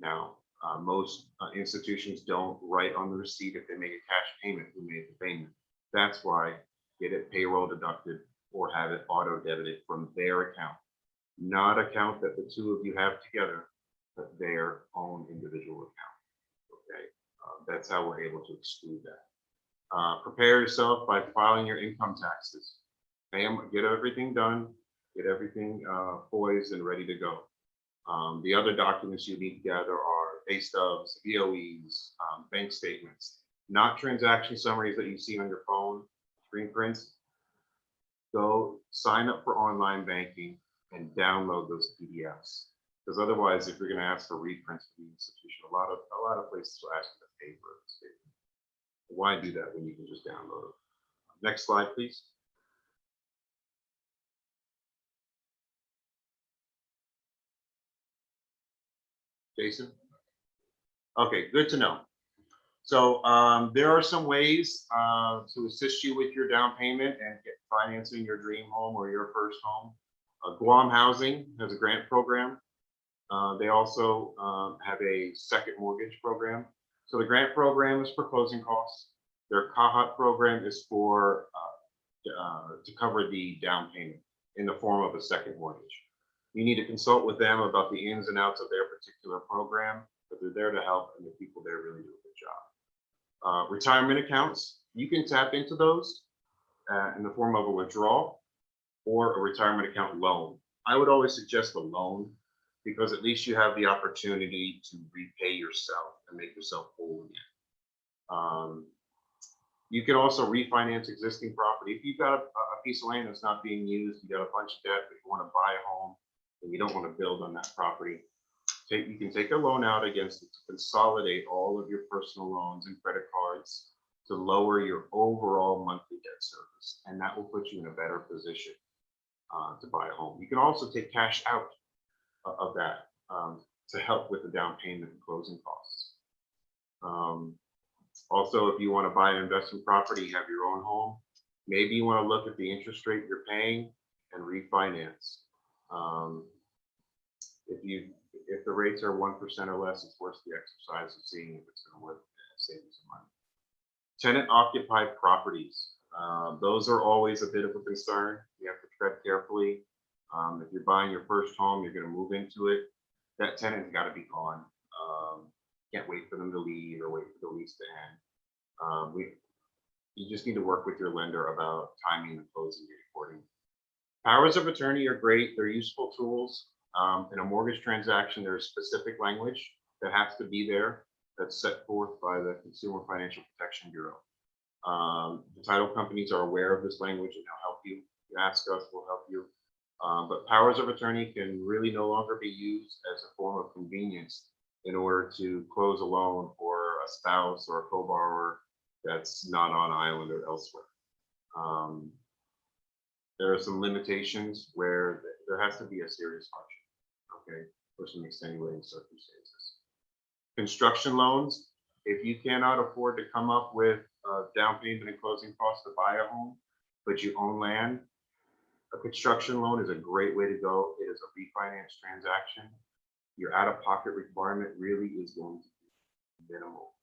Now, most institutions don't write on the receipt if they make a cash payment who made the payment. That's why get it payroll deducted or have it auto debited from their account, not account that the two of you have together, but their own individual account. Okay, that's how we're able to exclude that. Prepare yourself by filing your income taxes. Get everything done, get everything poised and ready to go. The other documents you need to gather are pay stubs, BOEs, bank statements, not transaction summaries that you see on your phone, screen prints. Go sign up for online banking and download those PDFs. Because otherwise, if you're going to ask for reprints from the institution, a lot of places will ask you to pay for a statement. Why do that when you can just download it? Next slide, please. Jason? Okay, good to know. So there are some ways to assist you with your down payment and get financing your dream home or your first home. Guam Housing has a grant program. They also have a second mortgage program. So the grant program is for closing costs. Their CAHOT program is for to cover the down payment in the form of a second mortgage. You need to consult with them about the ins and outs of their particular program, but they're there to help, and the people there really do a good job. Retirement accounts, you can tap into those in the form of a withdrawal or a retirement account loan. I would always suggest a loan because at least you have the opportunity to repay yourself and make yourself whole again. You can also refinance existing property. If you've got a piece of land that's not being used, you got a bunch of debt, but you want to buy a home and you don't want to build on that property, you can take a loan out against it to consolidate all of your personal loans and credit cards to lower your overall monthly debt service. And that will put you in a better position to buy a home. You can also take cash out of that to help with the down payment and closing costs. Also, if you want to buy an investment property, you have your own home, maybe you want to look at the interest rate you're paying and refinance. If the rates are 1% or less, it's worth the exercise of seeing if it's going to work and save you some money. Tenant occupied properties. Those are always a bit of a concern. You have to tread carefully. If you're buying your first home, you're going to move into it. That tenant's got to be gone. Can't wait for them to leave or wait for the lease to end. You just need to work with your lender about timing the closing date accordingly. Powers of attorney are great. They're useful tools. In a mortgage transaction, there's specific language that has to be there that's set forth by the Consumer Financial Protection Bureau. The title companies are aware of this language and they'll help you. You ask us, we'll help you. But powers of attorney can really no longer be used as a form of convenience in order to close a loan for a spouse or a co-borrower that's not on island or elsewhere. There are some limitations where there has to be a serious hardship, okay, or some extenuating circumstances. Construction loans, if you cannot afford to come up with down payment and closing costs to buy a home, but you own land, a construction loan is a great way to go. It is a refinance transaction. Your out-of-pocket requirement really is going to be minimal.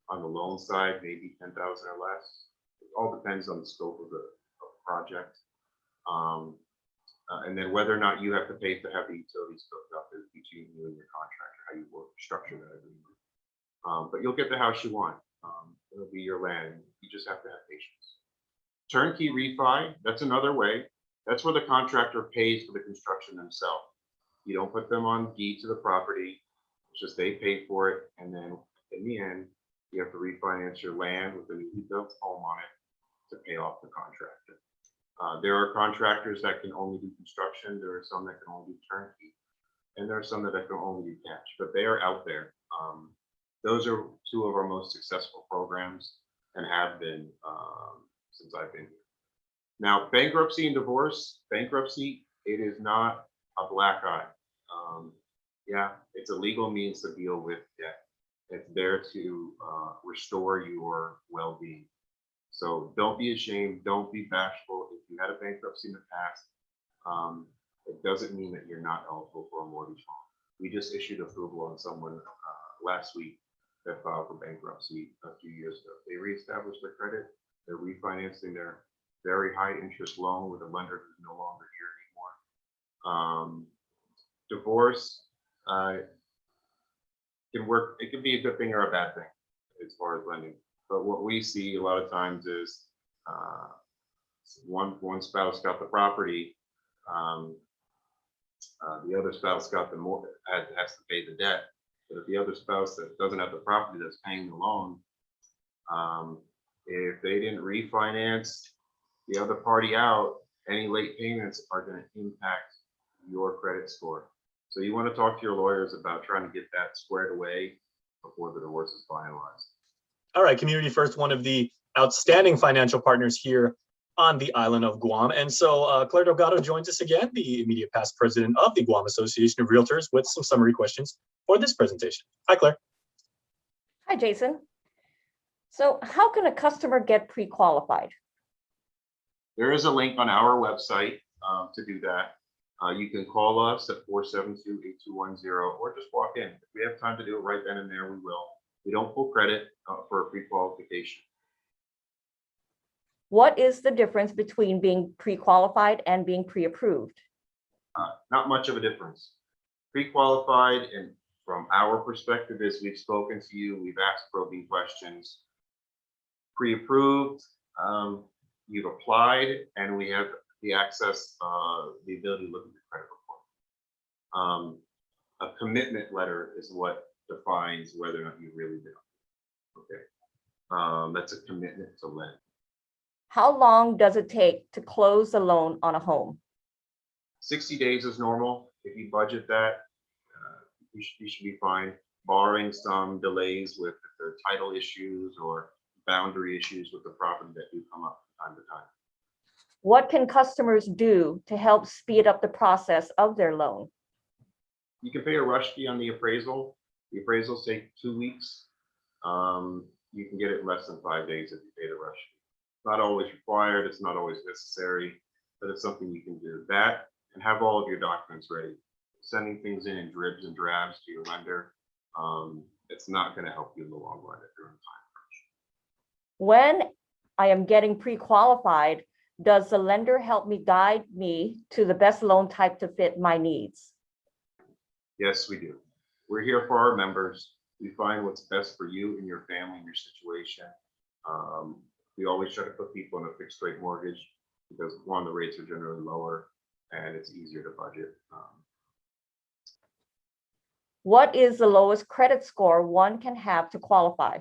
On the loan side, maybe 10,000 or less. It all depends on the scope of the project. And then whether or not you have to pay to have the utilities hooked up is between you and your contractor, how you work, structure that agreement. But you'll get the house you want. It'll be your land. You just have to have patience. Turnkey refi, that's another way. That's where the contractor pays for the construction themselves. You don't put them on deed to the property. It's just they pay for it. And then in the end, you have to refinance your land with a newly built home on it to pay off the contractor. There are contractors that can only do construction. There are some that can only do turnkey. And there are some that can only do cash, but they are out there. Those are two of our most successful programs and have been since I've been here. Now, bankruptcy and divorce, bankruptcy, it is not a black eye. Yeah, it's a legal means to deal with debt. It's there to restore your well-being. So don't be ashamed, don't be bashful. If you had a bankruptcy in the past, it doesn't mean that you're not eligible for a mortgage loan. We just issued approval on someone last week that filed for bankruptcy a few years ago. They reestablished their credit. They're refinancing their very high interest loan with a lender who's no longer here anymore. Divorce can work. It can be a good thing or a bad thing as far as lending. But what we see a lot of times is one spouse got the property, the other spouse got the more has to pay the debt. But if the other spouse that doesn't have the property that's paying the loan, if they didn't refinance the other party out, any late payments are going to impact your credit score. So you want to talk to your lawyers about trying to get that squared away before the divorce is finalized. All right, Community First, one of the outstanding financial partners here on the island of Guam. And so Claire Delgado joins us again, the immediate past president of the Guam Association of Realtors, with some summary questions for this presentation. Hi, Claire. Hi, Jason. So how can a customer get pre-qualified? There is a link on our website to do that. You can call us at 472-8210 or just walk in. If we have time to do it right then and there, we will. We don't pull credit for a pre-qualification. What is the difference between being pre-qualified and being pre-approved? Not much of a difference. Pre-qualified, and from our perspective, is we've spoken to you, we've asked probing questions. Pre-approved, you've applied, and we have the access, the ability to look at the credit report. A commitment letter is what defines whether or not you really did. Okay, that's a commitment to lend. How long does it take to close the loan on a home? 60 days is normal. If you budget that, you should be fine, barring some delays with if there are title issues or boundary issues with the property that do come up from time to time. What can customers do to help speed up the process of their loan? You can pay a rush fee on the appraisal. The appraisals take 2 weeks. You can get it in less than 5 days if you pay the rush fee. It's not always required. It's not always necessary, but it's something you can do. That and have all of your documents ready. Sending things in dribs and drabs to your lender, it's not going to help you in the long run if you're in time crunch. When I am getting pre-qualified, does the lender help me guide me to the best loan type to fit my needs? Yes, we do. We're here for our members. We find what's best for you and your family and your situation. We always try to put people in a fixed rate mortgage because one, the rates are generally lower and it's easier to budget. What is the lowest credit score one can have to qualify?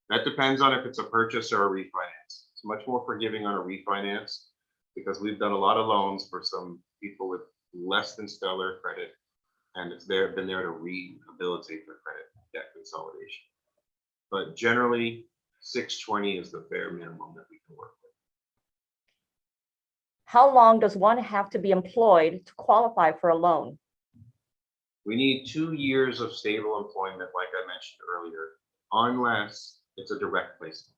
That depends on if it's a purchase or a refinance. It's much more forgiving on a refinance because we've done a lot of loans for some people with less than stellar credit, and it's been there to rehabilitate their credit debt consolidation. But generally 620 is the bare minimum that we can work with. How long does one have to be employed to qualify for a loan? We need 2 years of stable employment, like I mentioned earlier, unless it's a direct placement.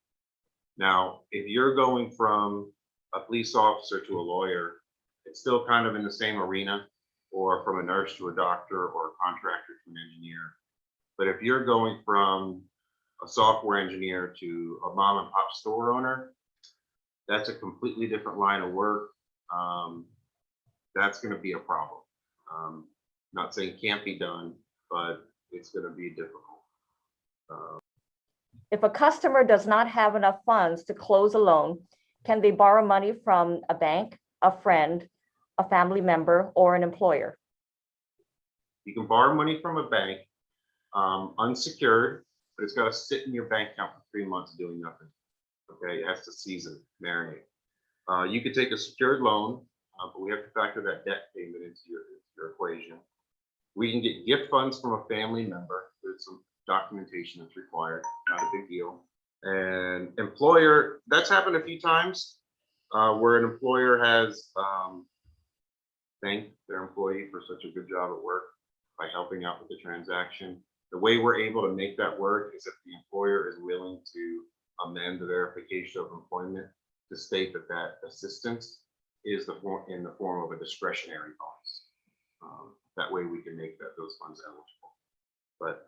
Now, if you're going from a police officer to a lawyer, it's still kind of in the same arena, or from a nurse to a doctor, or a contractor to an engineer. But if you're going from a software engineer to a mom and pop store owner, that's a completely different line of work. That's going to be a problem. Not saying it can't be done, but it's going to be difficult. If a customer does not have enough funds to close a loan, can they borrow money from a bank, a friend, a family member, or an employer? You can borrow money from a bank, unsecured, but it's got to sit in your bank account for 3 months doing nothing. Okay, it has to season, marinate. You could take a secured loan, but we have to factor that debt payment into your equation. We can get gift funds from a family member. There's some documentation that's required, not a big deal. And employer, that's happened a few times where an employer has thanked their employee for such a good job at work by helping out with the transaction. The way we're able to make that work is if the employer is willing to amend the verification of employment to state that that assistance is in the form of a discretionary bonus. That way we can make those funds eligible. But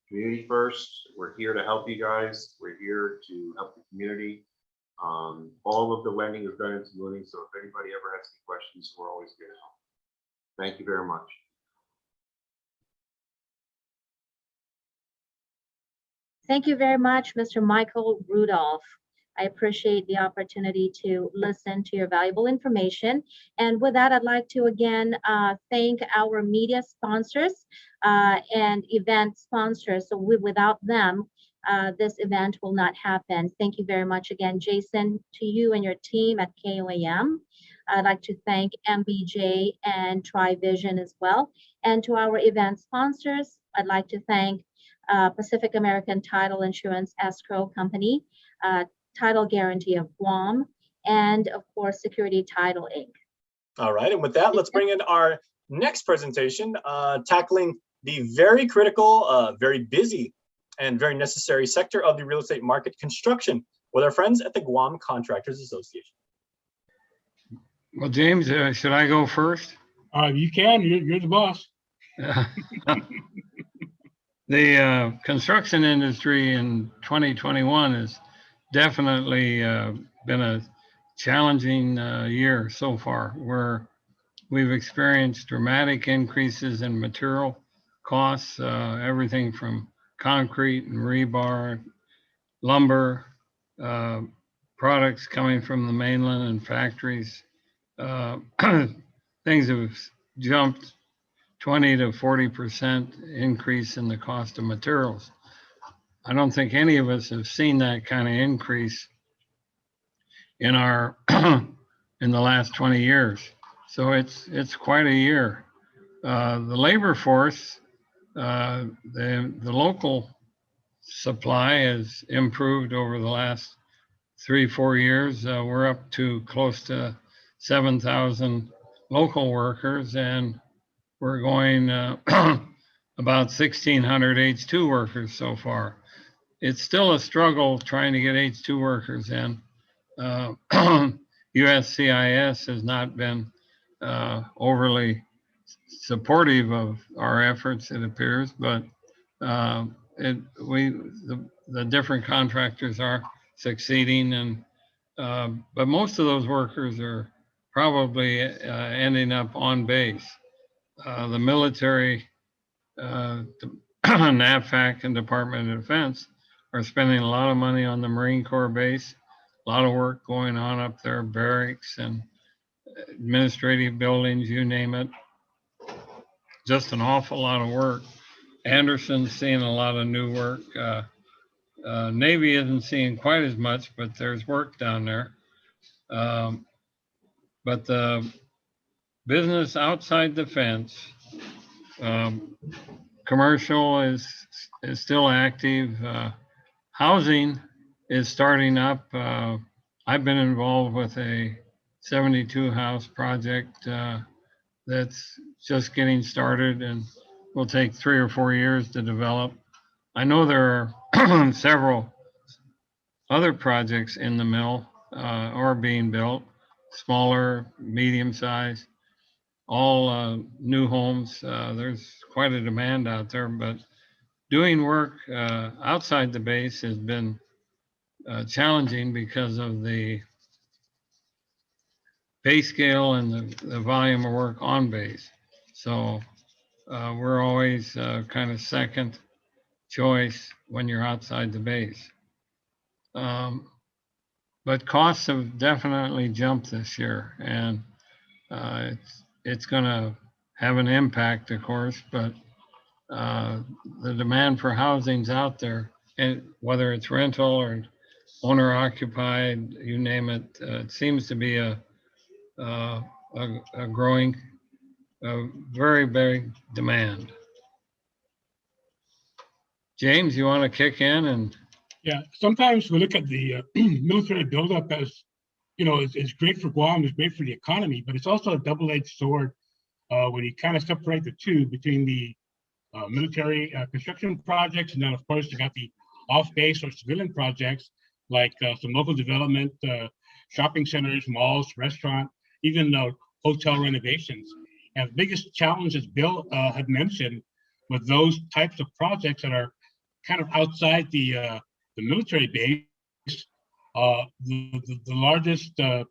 community first, we're here to help you guys. We're here to help the community. All of the lending is done in Tamuning, so if anybody ever has any questions, we're always here to help. Thank you very much. Thank you very much, Mr. Michael Rudolph. I appreciate the opportunity to listen to your valuable information. And with that, I'd like to again thank our media sponsors and event sponsors. So without them, this event will not happen. Thank you very much again, Jason, to you and your team at KOAM. I'd like to thank MBJ and TriVision as well. And to our event sponsors, I'd like to thank Pacific American Title Insurance Escrow Company, Title Guarantee of Guam, and of course, Security Title Inc. All right, and with that, let's bring in our next presentation, tackling the very critical, very busy, and very necessary sector of the real estate market, construction, with our friends at the Guam Contractors Association. Well, James, should I go first? You can, you're the boss. The construction industry in 2021 has definitely been a challenging year so far, where we've experienced dramatic increases in material costs, everything from concrete and rebar, lumber, products coming from the mainland and factories. Things have jumped 20 to 40% increase in the cost of materials. I don't think any of us have seen that kind of increase in our in the last 20 years. So it's quite a year. The labor force, the local supply has improved over the last 3-4 years. We're up to close to 7,000 local workers, and we're going about 1,600 H2 workers so far. It's still a struggle trying to get H2 workers in. USCIS has not been overly supportive of our efforts, it appears, but the different contractors are succeeding, and but most of those workers are probably ending up on base. The military, NAVFAC and Department of Defense are spending a lot of money on the Marine Corps base, a lot of work going on up there, barracks and administrative buildings, you name it. Just an awful lot of work. Anderson's seeing a lot of new work. Navy isn't seeing quite as much, but there's work down there. But the business outside the fence, commercial is still active. housing is starting up. I've been involved with a 72 house project that's just getting started and will take 3 or 4 years to develop. I know there are several other projects in the mill or being built, smaller, medium size, all new homes. There's quite a demand out there, but doing work outside the base has been challenging because of the pay scale and the volume of work on base. So we're always kind of second choice when you're outside the base. But costs have definitely jumped this year, and it's going to have an impact, of course, but the demand for housing's out there, and whether it's rental or owner occupied, you name it, it seems to be a growing, very big demand. James, you want to kick in? And yeah, sometimes we look at the military buildup as, you know, it's great for Guam, it's great for the economy, but it's also a double-edged sword when you kind of separate the two between the military construction projects, and then of course you got the off-base or civilian projects like some local development, shopping centers, malls, restaurant, even hotel renovations. And the biggest challenge, as Bill had mentioned, with those types of projects that are kind of outside the military base, the largest, I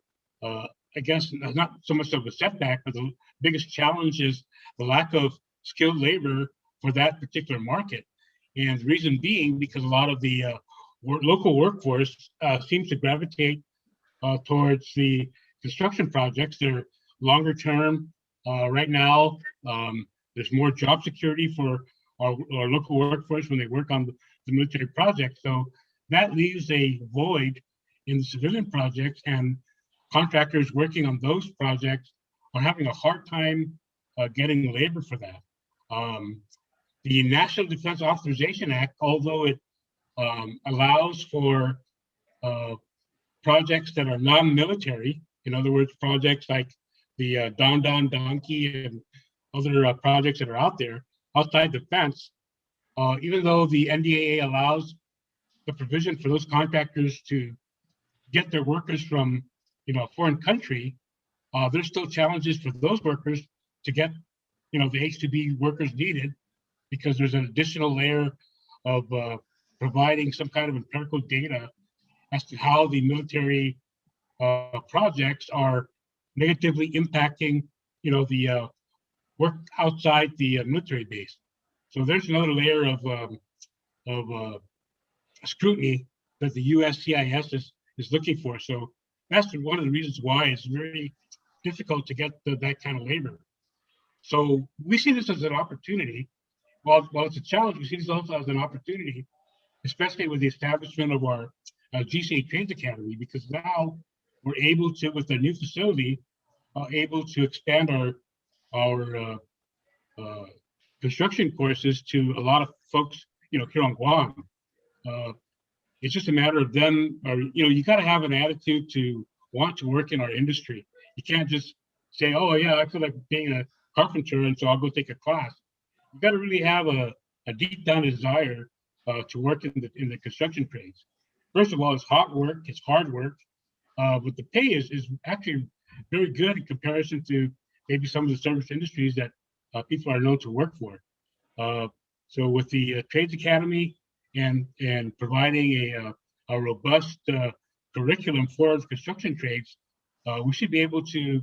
guess, not so much of a setback, but the biggest challenge is the lack of skilled labor for that particular market. And the reason being because a lot of the local workforce seems to gravitate towards the construction projects. They're longer term. Right now, there's more job security for our local workforce when they work on the military projects. So that leaves a void in the civilian projects, and contractors working on those projects are having a hard time getting labor for that. The National Defense Authorization Act, although it allows for projects that are non-military, in other words, projects like the Don Don Donkey and other projects that are out there outside the fence, even though the NDAA allows the provision for those contractors to get their workers from, you know, a foreign country, there's still challenges for those workers to get, you know, the H-2B workers needed, because there's an additional layer of providing some kind of empirical data as to how the military projects are negatively impacting, you know, the work outside the military base. So there's another layer of scrutiny that the USCIS is looking for. So that's one of the reasons why it's very difficult to get that kind of labor. So we see this as an opportunity. While it's a challenge, we see this also as an opportunity, especially with the establishment of our GCA Trades Academy, because now we're able to, with the new facility, able to expand our construction courses to a lot of folks, you know, here on Guam. It's just a matter of them, or, you know, you got to have an attitude to want to work in our industry. You can't just say, oh yeah, I feel like being a carpenter, and so I'll go take a class. You got to really have a deep down desire to work in the construction trades. First of all, it's hot work, it's hard work, but the pay is actually very good in comparison to maybe some of the service industries that people are known to work for. So with the Trades Academy and providing a robust curriculum for the construction trades, we should be able to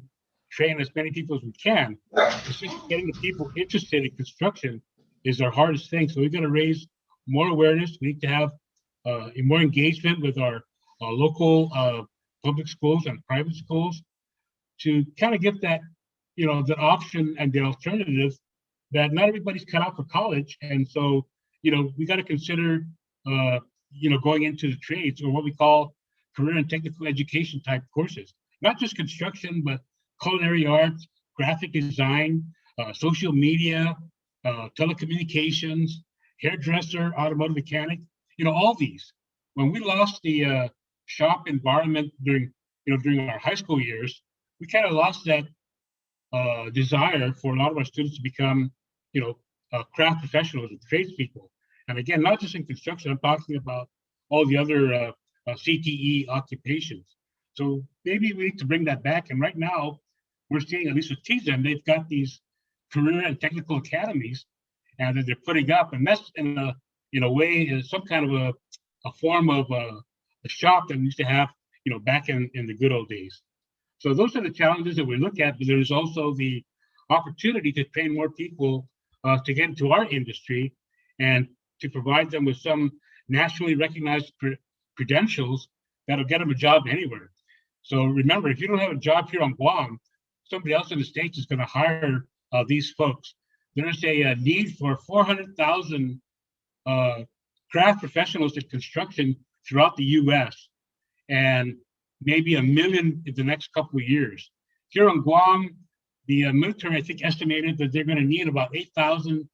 train as many people as we can. It's just getting the people interested in construction is our hardest thing. So we've got to raise more awareness. We need to have more engagement with our local public schools and private schools to kind of get that, you know, the option and the alternative that not everybody's cut out for college. And so, you know, we got to consider, you know, going into the trades, or what we call career and technical education type courses, not just construction, but culinary arts, graphic design, social media, telecommunications, hairdresser, automotive mechanic, you know, all these. when we lost the shop environment during our high school years, we kind of lost that desire for a lot of our students to become, craft professionals and tradespeople. And again, not just in construction, I'm talking about all the other CTE occupations. So maybe we need to bring that back. And right now, we're seeing, at least with TZEM, they've got these career and technical academies and that they're putting up. And that's in a way is some kind of a form of a shop that we used to have, back in the good old days. So those are the challenges that we look at, but there's also the opportunity to train more people to get into our industry and to provide them with some nationally recognized credentials that'll get them a job anywhere. So remember, if you don't have a job here on Guam, somebody else in the States is going to hire these folks. There's a need for 400,000 craft professionals in construction throughout the U.S. and maybe 1 million in the next couple of years. Here on Guam, the military, I think, estimated that they're going to need about 8,000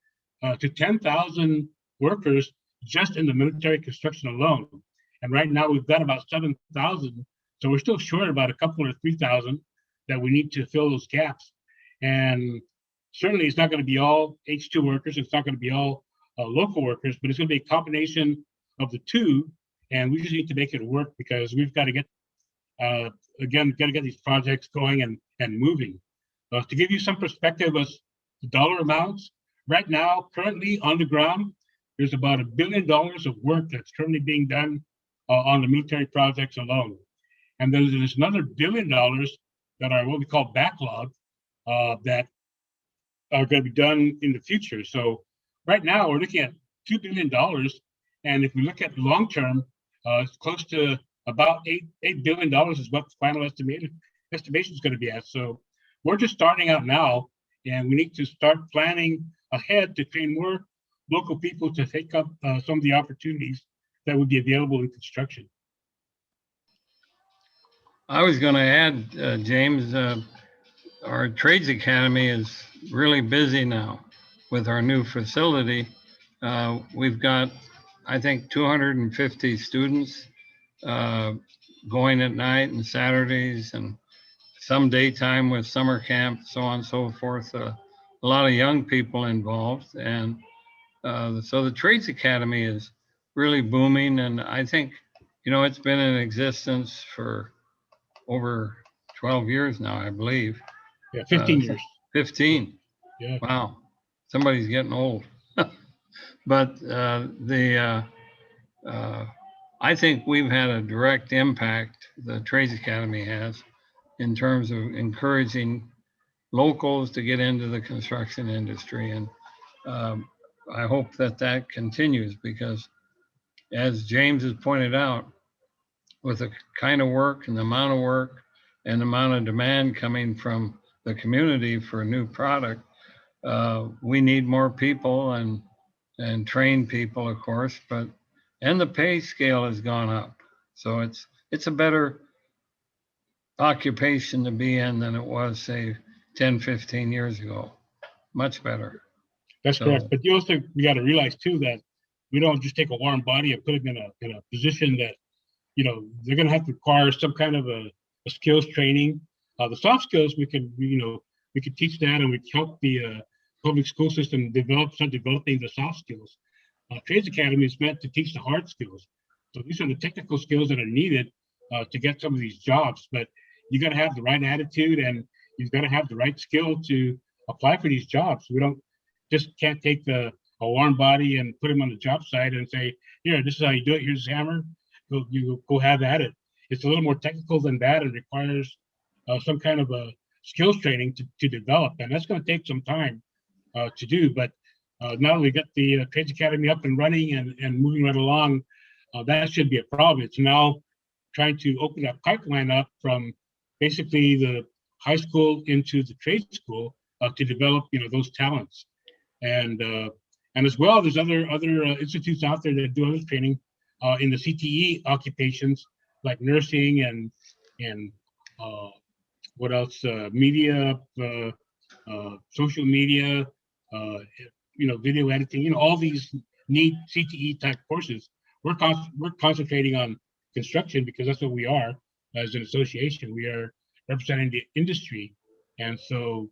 to 10,000 workers just in the military construction alone. And right now we've got about 7,000. So we're still short about a couple or 3,000 that we need to fill those gaps. And certainly it's not going to be all H2 workers. It's not going to be all local workers, but it's going to be a combination of the two. And we just need to make it work because we've got to get, get these projects going and moving. To give you some perspective of the dollar amounts, right now, currently on the ground, there's about $1 billion of work that's currently being done on the military projects alone. And then there's another $1 billion that are what we call backlog that are going to be done in the future. So right now we're looking at $2 billion. And if we look at long term, it's close to about $8 billion is what the final estimation is going to be at. So we're just starting out now, and we need to start planning ahead to train more local people to take up some of the opportunities that would be available in construction. I was going to add, James, our Trades Academy is really busy now with our new facility. We've got, I think, 250 students going at night and Saturdays and some daytime with summer camp, so on and so forth. A lot of young people involved. And so the Trades Academy is really booming. And I think, it's been in existence for over 12 years now, I believe. Yeah, 15 years. 15. Yeah. Wow. Somebody's getting old. But I think we've had a direct impact, the Trades Academy has, in terms of encouraging locals to get into the construction industry. And I hope that continues because, as James has pointed out, with the kind of work and the amount of work and the amount of demand coming from the community for a new product, we need more people and trained people, of course, and the pay scale has gone up. So it's a better occupation to be in than it was, say, 10, 15 years ago. Much better. That's correct. But we got to realize too that we don't just take a warm body and put them in a position that, they're going to have to require some kind of a skills training. The soft skills we can teach that, and we help the public school system start developing the soft skills. Trades Academy is meant to teach the hard skills. So these are the technical skills that are needed to get some of these jobs. But you got to have the right attitude and you've got to have the right skill to apply for these jobs. We can't take a warm body and put him on the job site and say, here, this is how you do it. Here's the hammer. You go have at it. It's a little more technical than that and requires some kind of a skills training to develop. And that's going to take some time to do. But now that we got the Trades Academy up and running and moving right along, that should be a problem. It's now trying to open that pipeline up from basically the high school into the trade school to develop, those talents. And as well, there's other institutes out there that do other training in the CTE occupations like nursing and what else? Media, social media, video editing. All these neat CTE type courses we're concentrating on construction because that's what we are as an association. We are representing the industry, and so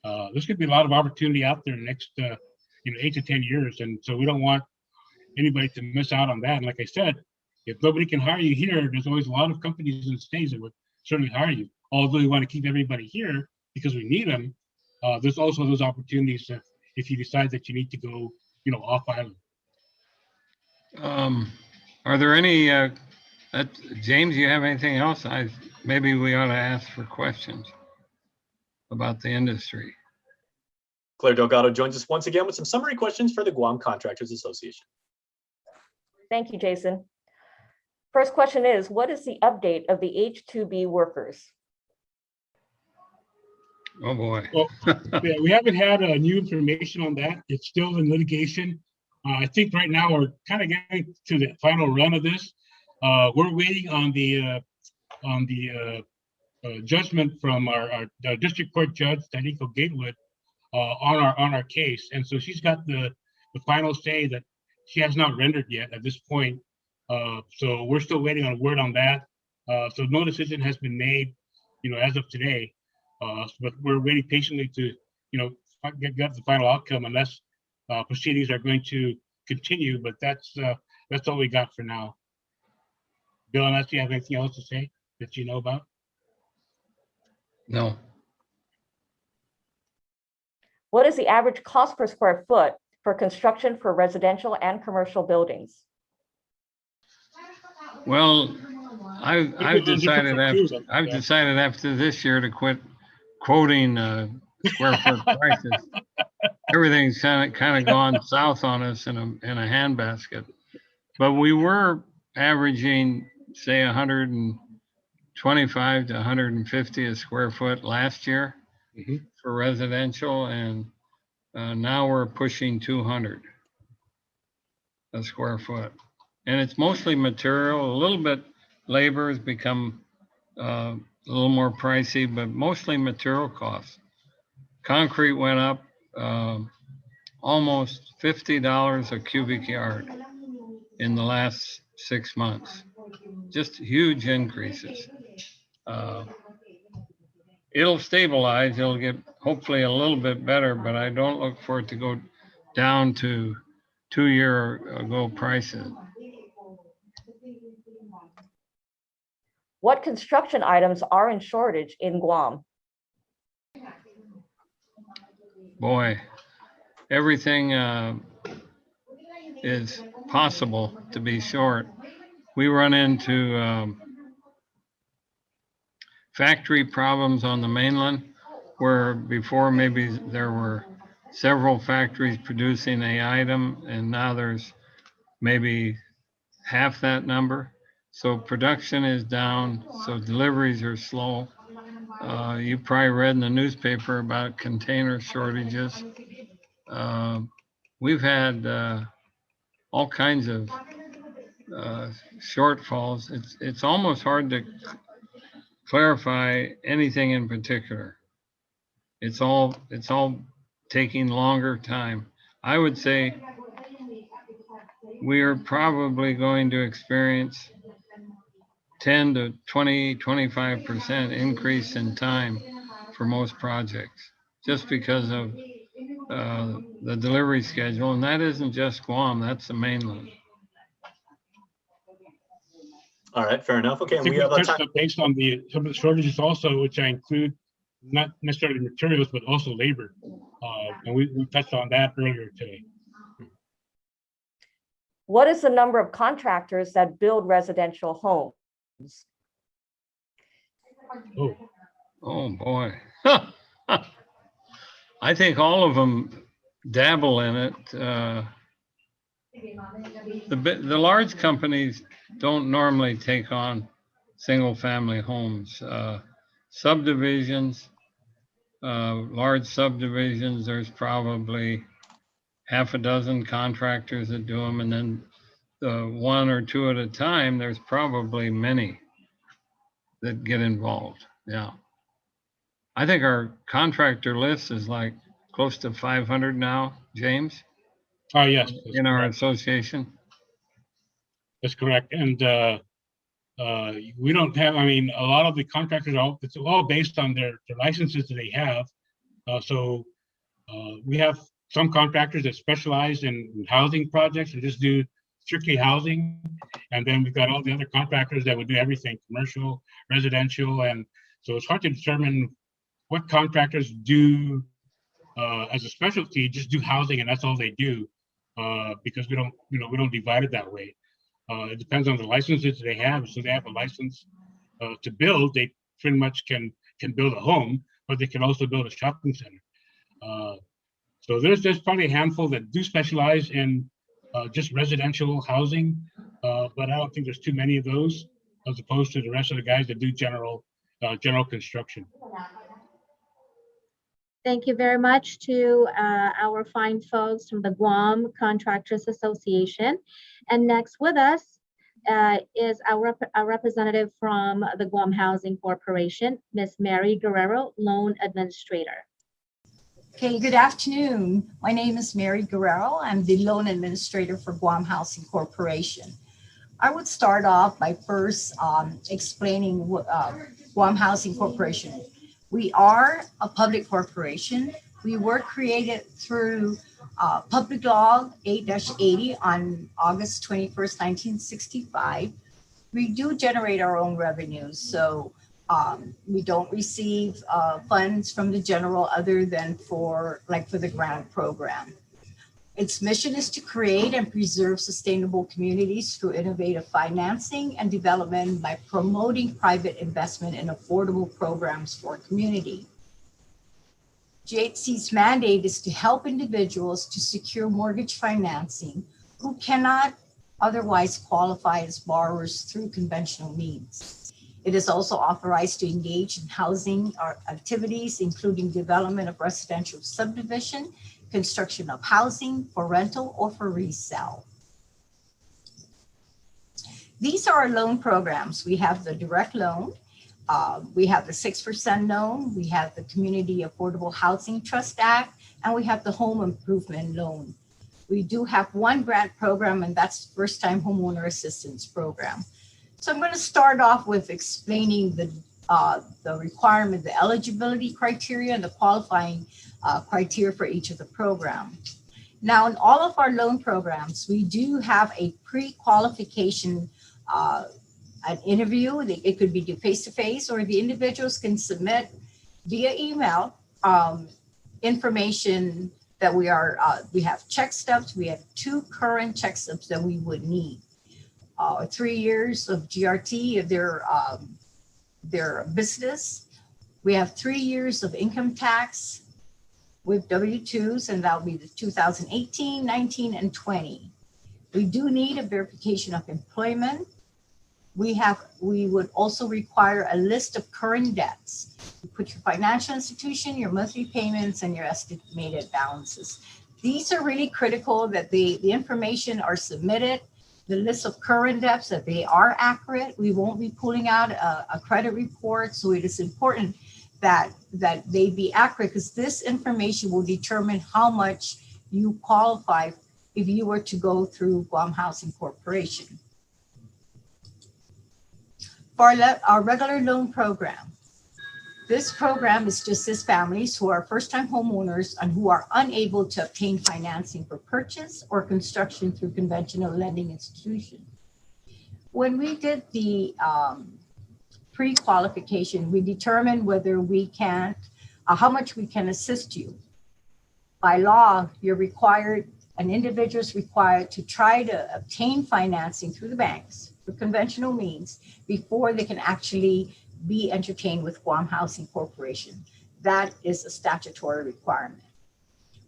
there's going to be a lot of opportunity out there in the next 8 to 10 years, and so we don't want anybody to miss out on that. And like I said, if nobody can hire you here, there's always a lot of companies in the States that would certainly hire you. Although we want to keep everybody here because we need them, there's also those opportunities if you decide that you need to go, off island. Are there any, James, you have anything else? Maybe we ought to ask for questions about the industry. Claire Delgado joins us once again with some summary questions for the Guam Contractors Association. Thank you, Jason. First question is, what is the update of the H-2B workers? Oh boy. Well, yeah, we haven't had new information on that. It's still in litigation. I think right now we're kind of getting to the final run of this. We're waiting on the judgment from our district court judge, Tanico Gatewood, on our case, and so she's got the final say that she has not rendered yet at this point. So we're still waiting on a word on that. So no decision has been made, as of today. But we're waiting patiently to, get the final outcome unless proceedings are going to continue. But that's all we got for now. Bill, unless you have anything else to say that you know about? No. What is the average cost per square foot for construction for residential and commercial buildings? Well, I've decided after this year to quit quoting square foot prices. Everything's kind of gone south on us in a handbasket. But we were averaging, say, 125 to 150 a square foot last year for residential, and now we're pushing 200 a square foot. And it's mostly material. A little bit labor has become a little more pricey, but mostly material costs. Concrete went up almost $50 a cubic yard in the last 6 months. Just huge increases. It'll stabilize. It'll get hopefully a little bit better, but I don't look for it to go down to 2 year ago prices. What construction items are in shortage in Guam? Boy, everything is possible to be short. We run into factory problems on the mainland, where before maybe there were several factories producing an item, and now there's maybe half that number. So production is down, so deliveries are slow. You probably read in the newspaper about container shortages. We've had all kinds of shortfalls. It's almost hard to clarify anything in particular. It's all taking longer time. I would say we are probably going to experience 10 to 20, 25% increase in time for most projects, just because of the delivery schedule. And that isn't just Guam, that's the mainland. All right, fair enough. Okay, and we have based on some of the shortages also, which I include not necessarily materials, but also labor. And we touched on that earlier today. What is the number of contractors that build residential homes? Oh boy. I think all of them dabble in it. The large companies don't normally take on single family homes. Subdivisions, large subdivisions, there's probably half a dozen contractors that do them, and then one or two at a time, there's probably many that get involved. Yeah. I think our contractor list is like close to 500 now, James. Oh, yes. In our association. That's correct. And we don't have, I mean, a lot of the contractors, it's all based on their licenses that they have. We have some contractors that specialize in housing projects and just do strictly housing. And then we've got all the other contractors that would do everything, commercial, residential. And so it's hard to determine what contractors do as a specialty, just do housing and that's all they do, because we don't divide it that way. It depends on the licenses they have. So they have a license to build, they pretty much can build a home, but they can also build a shopping center. So there's probably a handful that do specialize in just residential housing, but I don't think there's too many of those as opposed to the rest of the guys that do general construction. Thank you very much to our fine folks from the Guam Contractors Association. And next with us is our representative from the Guam Housing Corporation, Ms. Mary Guerrero, Loan Administrator. Okay, good afternoon. My name is Mary Guerrero. I'm the Loan Administrator for Guam Housing Corporation. I would start off by first explaining Guam Housing Corporation. We are a public corporation. We were created through Public Law 8-80 on August 21st, 1965. We do generate our own revenues, so we don't receive funds from the general other than for the grant program. Its mission is to create and preserve sustainable communities through innovative financing and development by promoting private investment in affordable programs for community. GHC's mandate is to help individuals to secure mortgage financing who cannot otherwise qualify as borrowers through conventional means. It is also authorized to engage in housing activities, including development of residential subdivision, construction of housing for rental or for resale. These are our loan programs. We have the direct loan, we have the 6% loan, we have the Community Affordable Housing Trust Act, and we have the Home Improvement Loan. We do have one grant program, and that's the First-Time Homeowner Assistance Program. So I'm going to start off with explaining the requirement, the eligibility criteria, and the qualifying criteria for each of the programs. Now, in all of our loan programs, we do have a pre-qualification an interview. It could be face-to-face, or the individuals can submit via email information that we have check stubs. We have 2 current check stubs that we would need. 3 years of GRT of their business. We have 3 years of income tax with W-2s, and that'll be the 2018, 19, and 20. We do need a verification of employment. We would also require a list of current debts. You put your financial institution, your monthly payments, and your estimated balances. These are really critical that the information are submitted, the list of current debts, that they are accurate. We won't be pulling out a credit report, so it is important that they be accurate, because this information will determine how much you qualify if you were to go through Guam Housing Corporation. For our regular loan program, this program is to assist families who are first-time homeowners and who are unable to obtain financing for purchase or construction through conventional lending institutions. When we did the pre-qualification, we determined whether we can, how much we can assist you. By law, an individual is required to try to obtain financing through the banks for conventional means before they can actually be entertained with Guam Housing Corporation. That is a statutory requirement.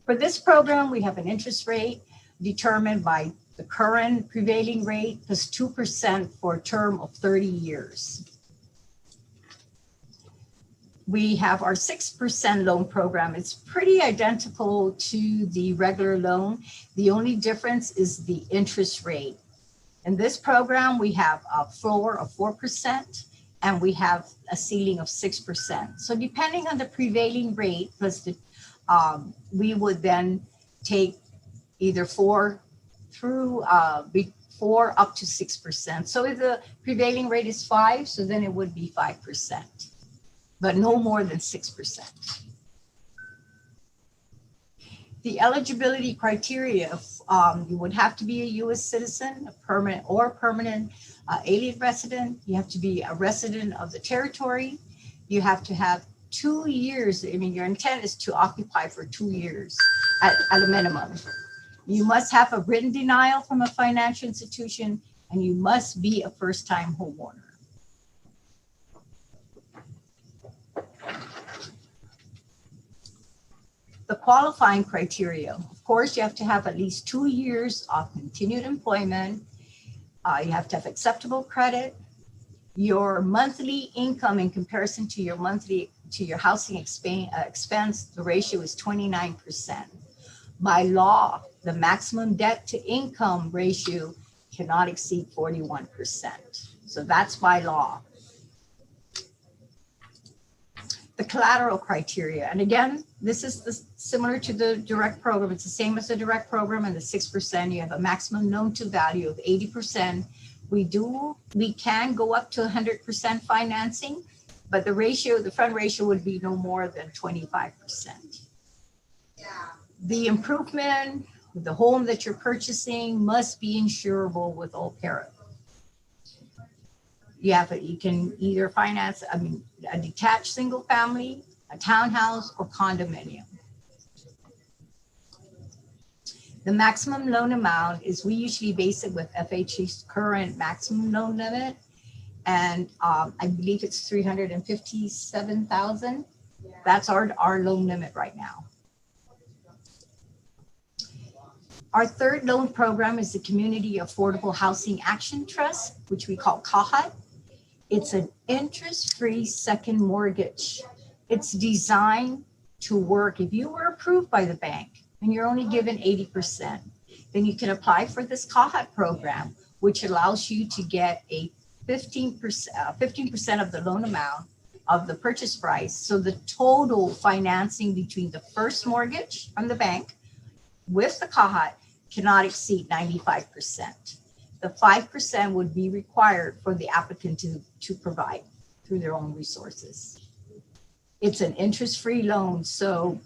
For this program, we have an interest rate determined by the current prevailing rate plus 2% for a term of 30 years. We have our 6% loan program. It's pretty identical to the regular loan. The only difference is the interest rate. In this program, we have a floor of 4%, and we have a ceiling of 6%. So depending on the prevailing rate, plus we would then take either 4 through or up to 6%. So if the prevailing rate is 5, so then it would be 5%, but no more than 6%. The eligibility criteria, you would have to be a U.S. citizen, a permanent alien resident. You have to be a resident of the territory. You have to have 2 years. I mean, your intent is to occupy for 2 years at a minimum. You must have a written denial from a financial institution, and you must be a first-time homeowner. The qualifying criteria, of course, you have to have at least 2 years of continued employment. You have to have acceptable credit. Your monthly income in comparison to your housing expense, the ratio is 29%. By law, the maximum debt to income ratio cannot exceed 41%. So that's by law. The collateral criteria, and again, this is similar to the direct program. It's the same as the direct program, and the 6%. You have a maximum loan to value of 80%. We can go up to 100% financing, but the front ratio would be no more than 25%. The improvement, the home that you're purchasing must be insurable with all perils. You can either finance, a detached single family, a townhouse, or condominium. The maximum loan amount is, we usually base it with FHA's current maximum loan limit. And I believe it's $357,000. That's our loan limit right now. Our third loan program is the Community Affordable Housing Action Trust, which we call CAHAT. It's an interest-free second mortgage. It's designed to work. If you were approved by the bank and you're only given 80%, then you can apply for this CAHAT program, which allows you to get a 15% of the loan amount of the purchase price. So the total financing between the first mortgage from the bank with the CAHAT cannot exceed 95%. The 5% would be required for the applicant to provide through their own resources. It's an interest-free loan. So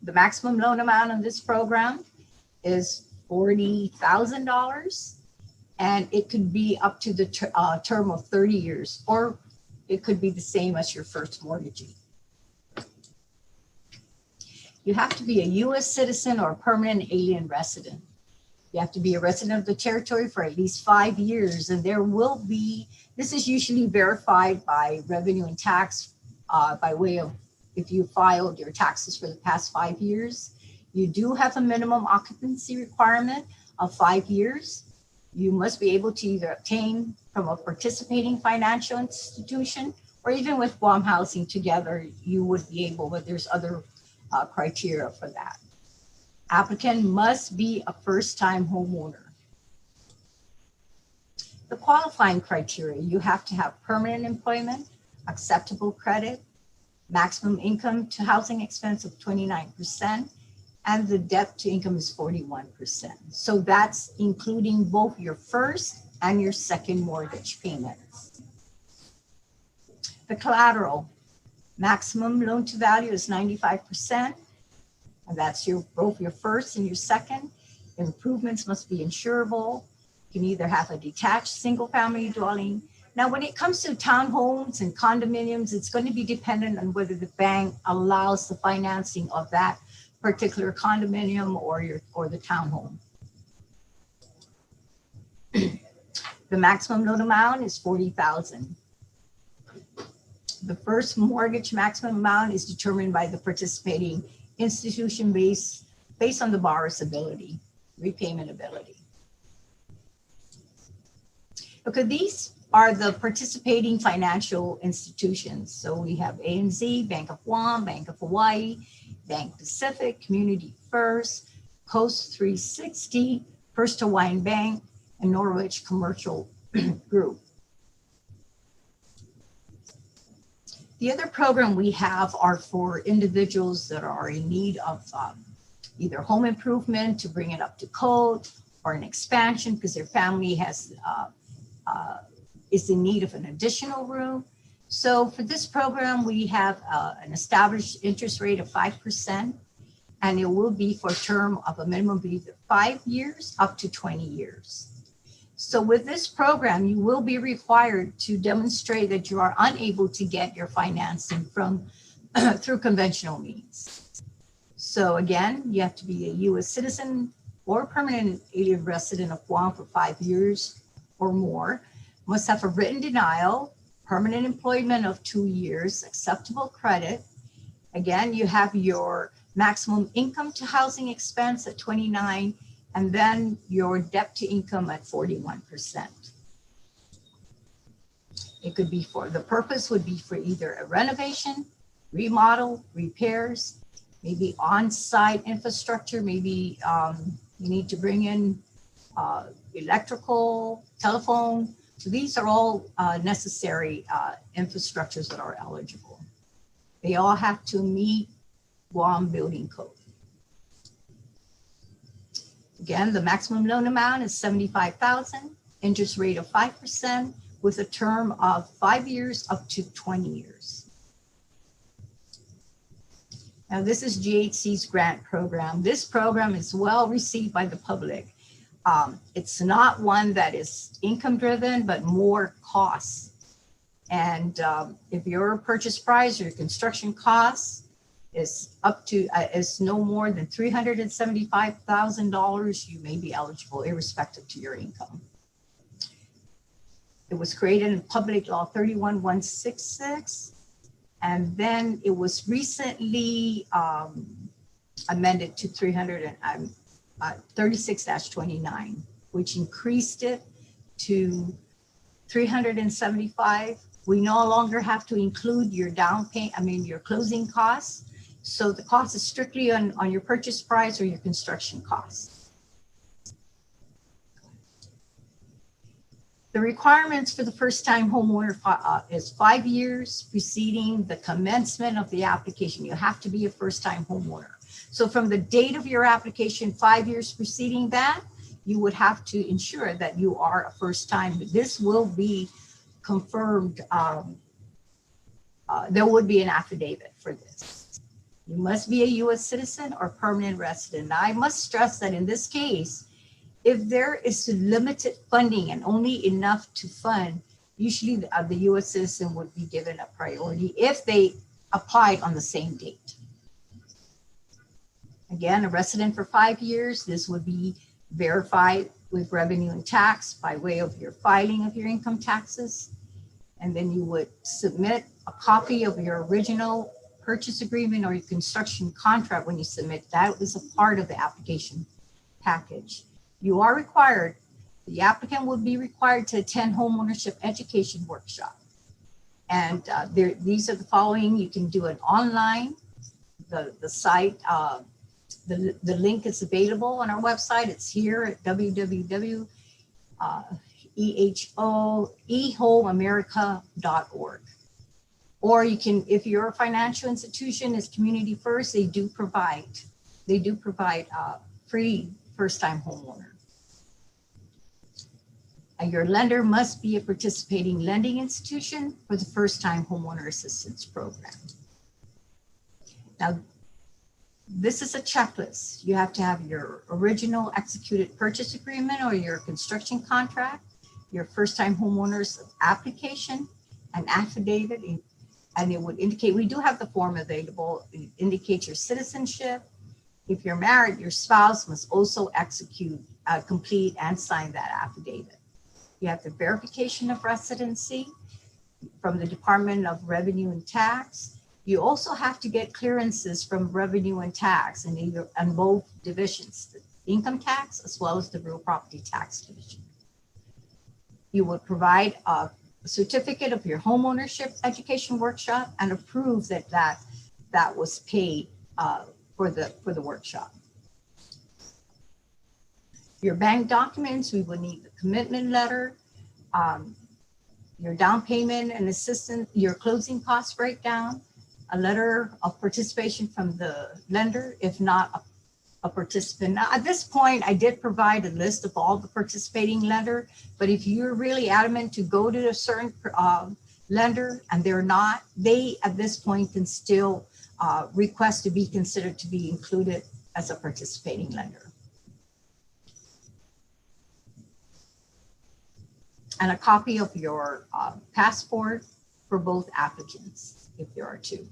the maximum loan amount of this program is $40,000, and it could be up to the term of 30 years, or it could be the same as your first mortgagee. You have to be a U.S. citizen or a permanent alien resident. You have to be a resident of the territory for at least 5 years, and this is usually verified by revenue and tax by way of, if you filed your taxes for the past 5 years. You do have a minimum occupancy requirement of 5 years. You must be able to either obtain from a participating financial institution, or even with Guam Housing together, you would be able, but there's other criteria for that. Applicant must be a first-time homeowner. The qualifying criteria, you have to have permanent employment, acceptable credit, maximum income to housing expense of 29%, and the debt to income is 41%. So that's including both your first and your second mortgage payments. The collateral, maximum loan to value is 95%. And that's both your first and your second. Improvements must be insurable. You can either have a detached single family dwelling. Now, when it comes to townhomes and condominiums, it's going to be dependent on whether the bank allows the financing of that particular condominium or the townhome. The maximum loan amount is $40,000. The first mortgage maximum amount is determined by the participating institution based on the borrower's ability, repayment ability. Okay, these are the participating financial institutions. So we have ANZ, Bank of Guam, Bank of Hawaii, Bank Pacific, Community First, Coast 360, First Hawaiian Bank, and Norwich Commercial Group. The other program we have are for individuals that are in need of either home improvement to bring it up to code, or an expansion because their family has is in need of an additional room. So for this program, we have an established interest rate of 5%, and it will be for a term of a minimum of either 5 years up to 20 years. So with this program, you will be required to demonstrate that you are unable to get your financing from through conventional means. So again, you have to be a U.S. citizen or permanent alien resident of Guam for 5 years or more, must have a written denial, permanent employment of 2 years, acceptable credit. Again, you have your maximum income to housing expense at 29, and then your debt to income at 41%. It could be for, the purpose would be for either a renovation, remodel, repairs, maybe on-site infrastructure, maybe you need to bring in electrical, telephone. So these are all necessary infrastructures that are eligible. They all have to meet Guam Building Code. Again, the maximum loan amount is $75,000, interest rate of 5% with a term of 5 years up to 20 years. Now, this is GHC's grant program. This program is well received by the public. It's not one that is income driven, but more costs. And if your purchase price or your construction costs is up to, is no more than $375,000, you may be eligible irrespective to your income. It was created in Public Law 31166. And then it was recently amended to 36-29, which increased it to 375. We no longer have to include your down payment, your closing costs. So the cost is strictly on your purchase price or your construction costs. The requirements for the first-time homeowner is 5 years preceding the commencement of the application. You have to be a first-time homeowner. So from the date of your application, 5 years preceding that, you would have to ensure that you are a first-time. This will be confirmed. There would be an affidavit for this. You must be a U.S. citizen or permanent resident. Now, I must stress that in this case, if there is limited funding and only enough to fund, usually the U.S. citizen would be given a priority if they applied on the same date. Again, a resident for 5 years, this would be verified with revenue and tax by way of your filing of your income taxes. And then you would submit a copy of your original purchase agreement or your construction contract when you submit. That is a part of the application package. You are required, the applicant will be required to attend homeownership education workshop. And these are the following. You can do it online. The site, the link is available on our website. It's here at www.ehomeamerica.org. Or you can, if your financial institution is Community First, they do provide free first-time homeowner. And your lender must be a participating lending institution for the first-time homeowner assistance program. Now, this is a checklist. You have to have your original executed purchase agreement or your construction contract, your first-time homeowner's application, an affidavit, and it would indicate, we do have the form available, it indicates your citizenship. If you're married, your spouse must also execute, complete, and sign that affidavit. You have the verification of residency from the Department of Revenue and Tax. You also have to get clearances from Revenue and Tax in both divisions, the income tax as well as the real property tax division. You would provide a certificate of your homeownership education workshop and a proof that was paid for the workshop. Your bank documents, we would need the commitment letter, your down payment and assistance, your closing cost breakdown, a letter of participation from the lender, if not a participant. Now, at this point, I did provide a list of all the participating lender, but if you're really adamant to go to a certain lender and they're not, they at this point can still request to be considered to be included as a participating lender. And a copy of your passport for both applicants, if there are two.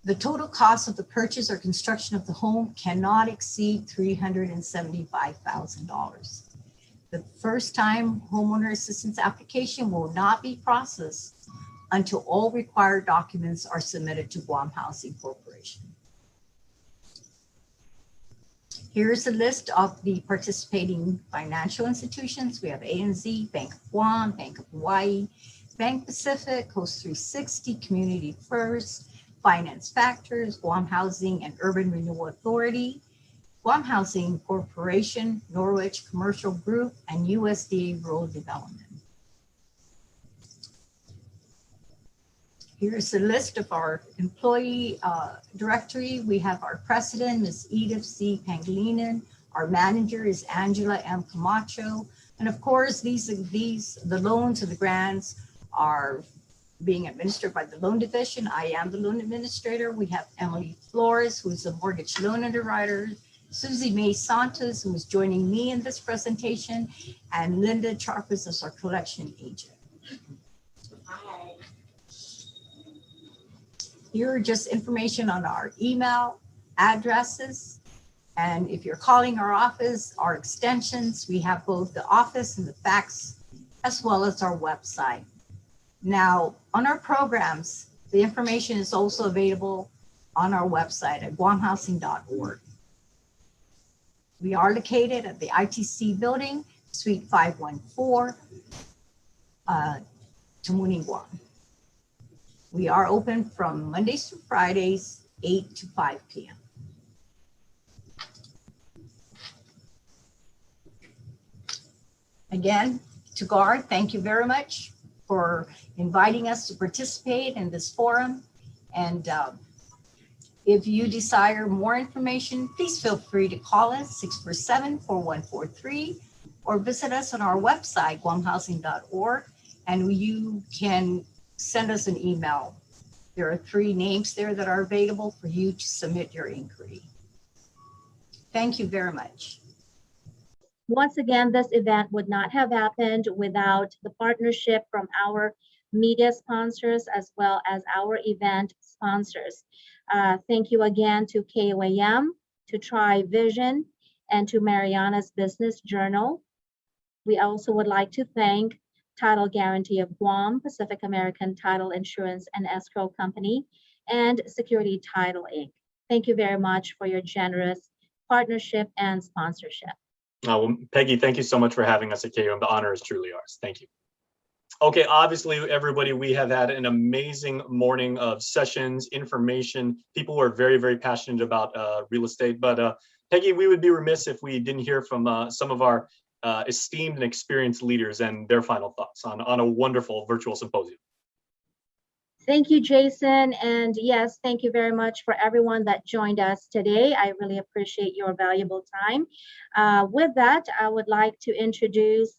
The total cost of the purchase or construction of the home cannot exceed $375,000. The first time homeowner assistance application will not be processed until all required documents are submitted to Guam Housing Corporation. Here's a list of the participating financial institutions. We have ANZ, Bank of Guam, Bank of Hawaii, Bank Pacific, Coast 360, Community First, Finance Factors, Guam Housing and Urban Renewal Authority, Guam Housing Corporation, Norwich Commercial Group, and USDA Rural Development. Here's a list of our employee directory. We have our president, Ms. Edith C. Pangilinan. Our manager is Angela M. Camacho. And of course, the loans and the grants are being administered by the loan division. I am the loan administrator. We have Emily Flores, who is a mortgage loan underwriter, Susie May Santos, who is joining me in this presentation, and Linda Charpis as our collection agent. Here are just information on our email addresses. And if you're calling our office, our extensions, we have both the office and the fax, as well as our website. Now, on our programs, the information is also available on our website at guamhousing.org. We are located at the ITC building, Suite 514, Tamuning, Guam. We are open from Mondays to Fridays, 8 to 5 p.m. Again, to GAR, thank you very much for inviting us to participate in this forum. And if you desire more information, please feel free to call us 647-4143 or visit us on our website, guamhousing.org, and you can send us an email. There are 3 names there that are available for you to submit your inquiry. Thank you very much. Once again, this event would not have happened without the partnership from our media sponsors as well as our event sponsors. Thank you again to KOAM, to Tri Vision, and to Mariana's Business Journal. We also would like to thank Title Guarantee of Guam, Pacific American Title Insurance and Escrow Company, and Security Title Inc. Thank you very much for your generous partnership and sponsorship. Well, Peggy, thank you so much for having us at KUM. The honor is truly ours. Thank you. Okay, obviously, everybody, we have had an amazing morning of sessions, information. People were very, very passionate about real estate. But Peggy, we would be remiss if we didn't hear from some of our esteemed and experienced leaders and their final thoughts on a wonderful virtual symposium. Thank you, Jason. And yes, thank you very much for everyone that joined us today. I really appreciate your valuable time. With that, I would like to introduce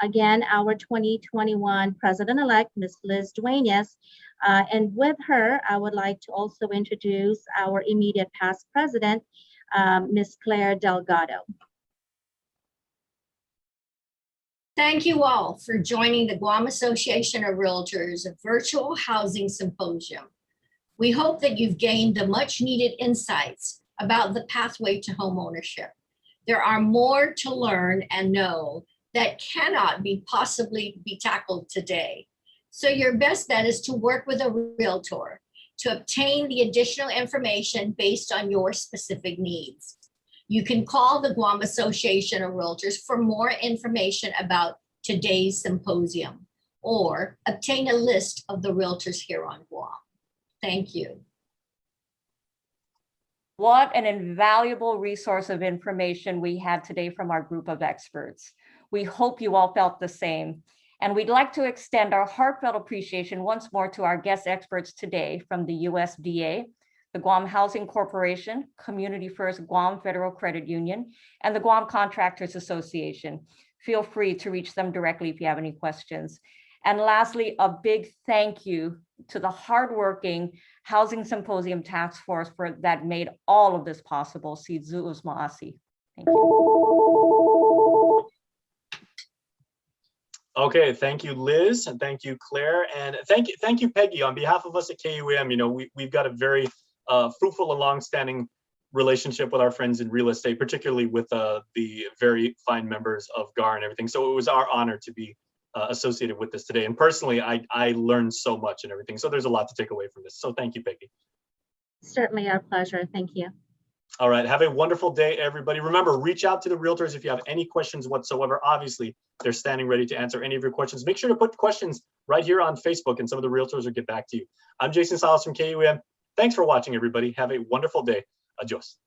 again our 2021 President-elect, Ms. Liz Duenas. And with her, I would like to also introduce our immediate past president, Ms. Claire Delgado. Thank you all for joining the Guam Association of Realtors Virtual Housing Symposium. We hope that you've gained the much needed insights about the pathway to homeownership. There are more to learn and know that cannot possibly be tackled today. So your best bet is to work with a realtor to obtain the additional information based on your specific needs. You can call the Guam Association of Realtors for more information about today's symposium or obtain a list of the realtors here on Guam. Thank you. What an invaluable resource of information we had today from our group of experts. We hope you all felt the same. And we'd like to extend our heartfelt appreciation once more to our guest experts today from the USDA, the Guam Housing Corporation, Community First Guam Federal Credit Union, and the Guam Contractors Association. Feel free to reach them directly if you have any questions. And lastly, a big thank you to the hardworking Housing Symposium Task Force that made all of this possible. Si Zu'us Ma'asi. Thank you. Okay, thank you, Liz, and thank you, Claire, and thank you, Peggy. On behalf of us at KUM, you know, we've got a very fruitful and long-standing relationship with our friends in real estate, particularly with the very fine members of GAR and everything. So it was our honor to be associated with this today. And personally, I learned so much and everything. So there's a lot to take away from this. So thank you, Peggy. Certainly our pleasure. Thank you. All right, have a wonderful day, everybody. Remember, reach out to the Realtors if you have any questions whatsoever. Obviously, they're standing ready to answer any of your questions. Make sure to put questions right here on Facebook, and some of the Realtors will get back to you. I'm Jason Salas from KUM. Thanks for watching, everybody. Have a wonderful day. Adios.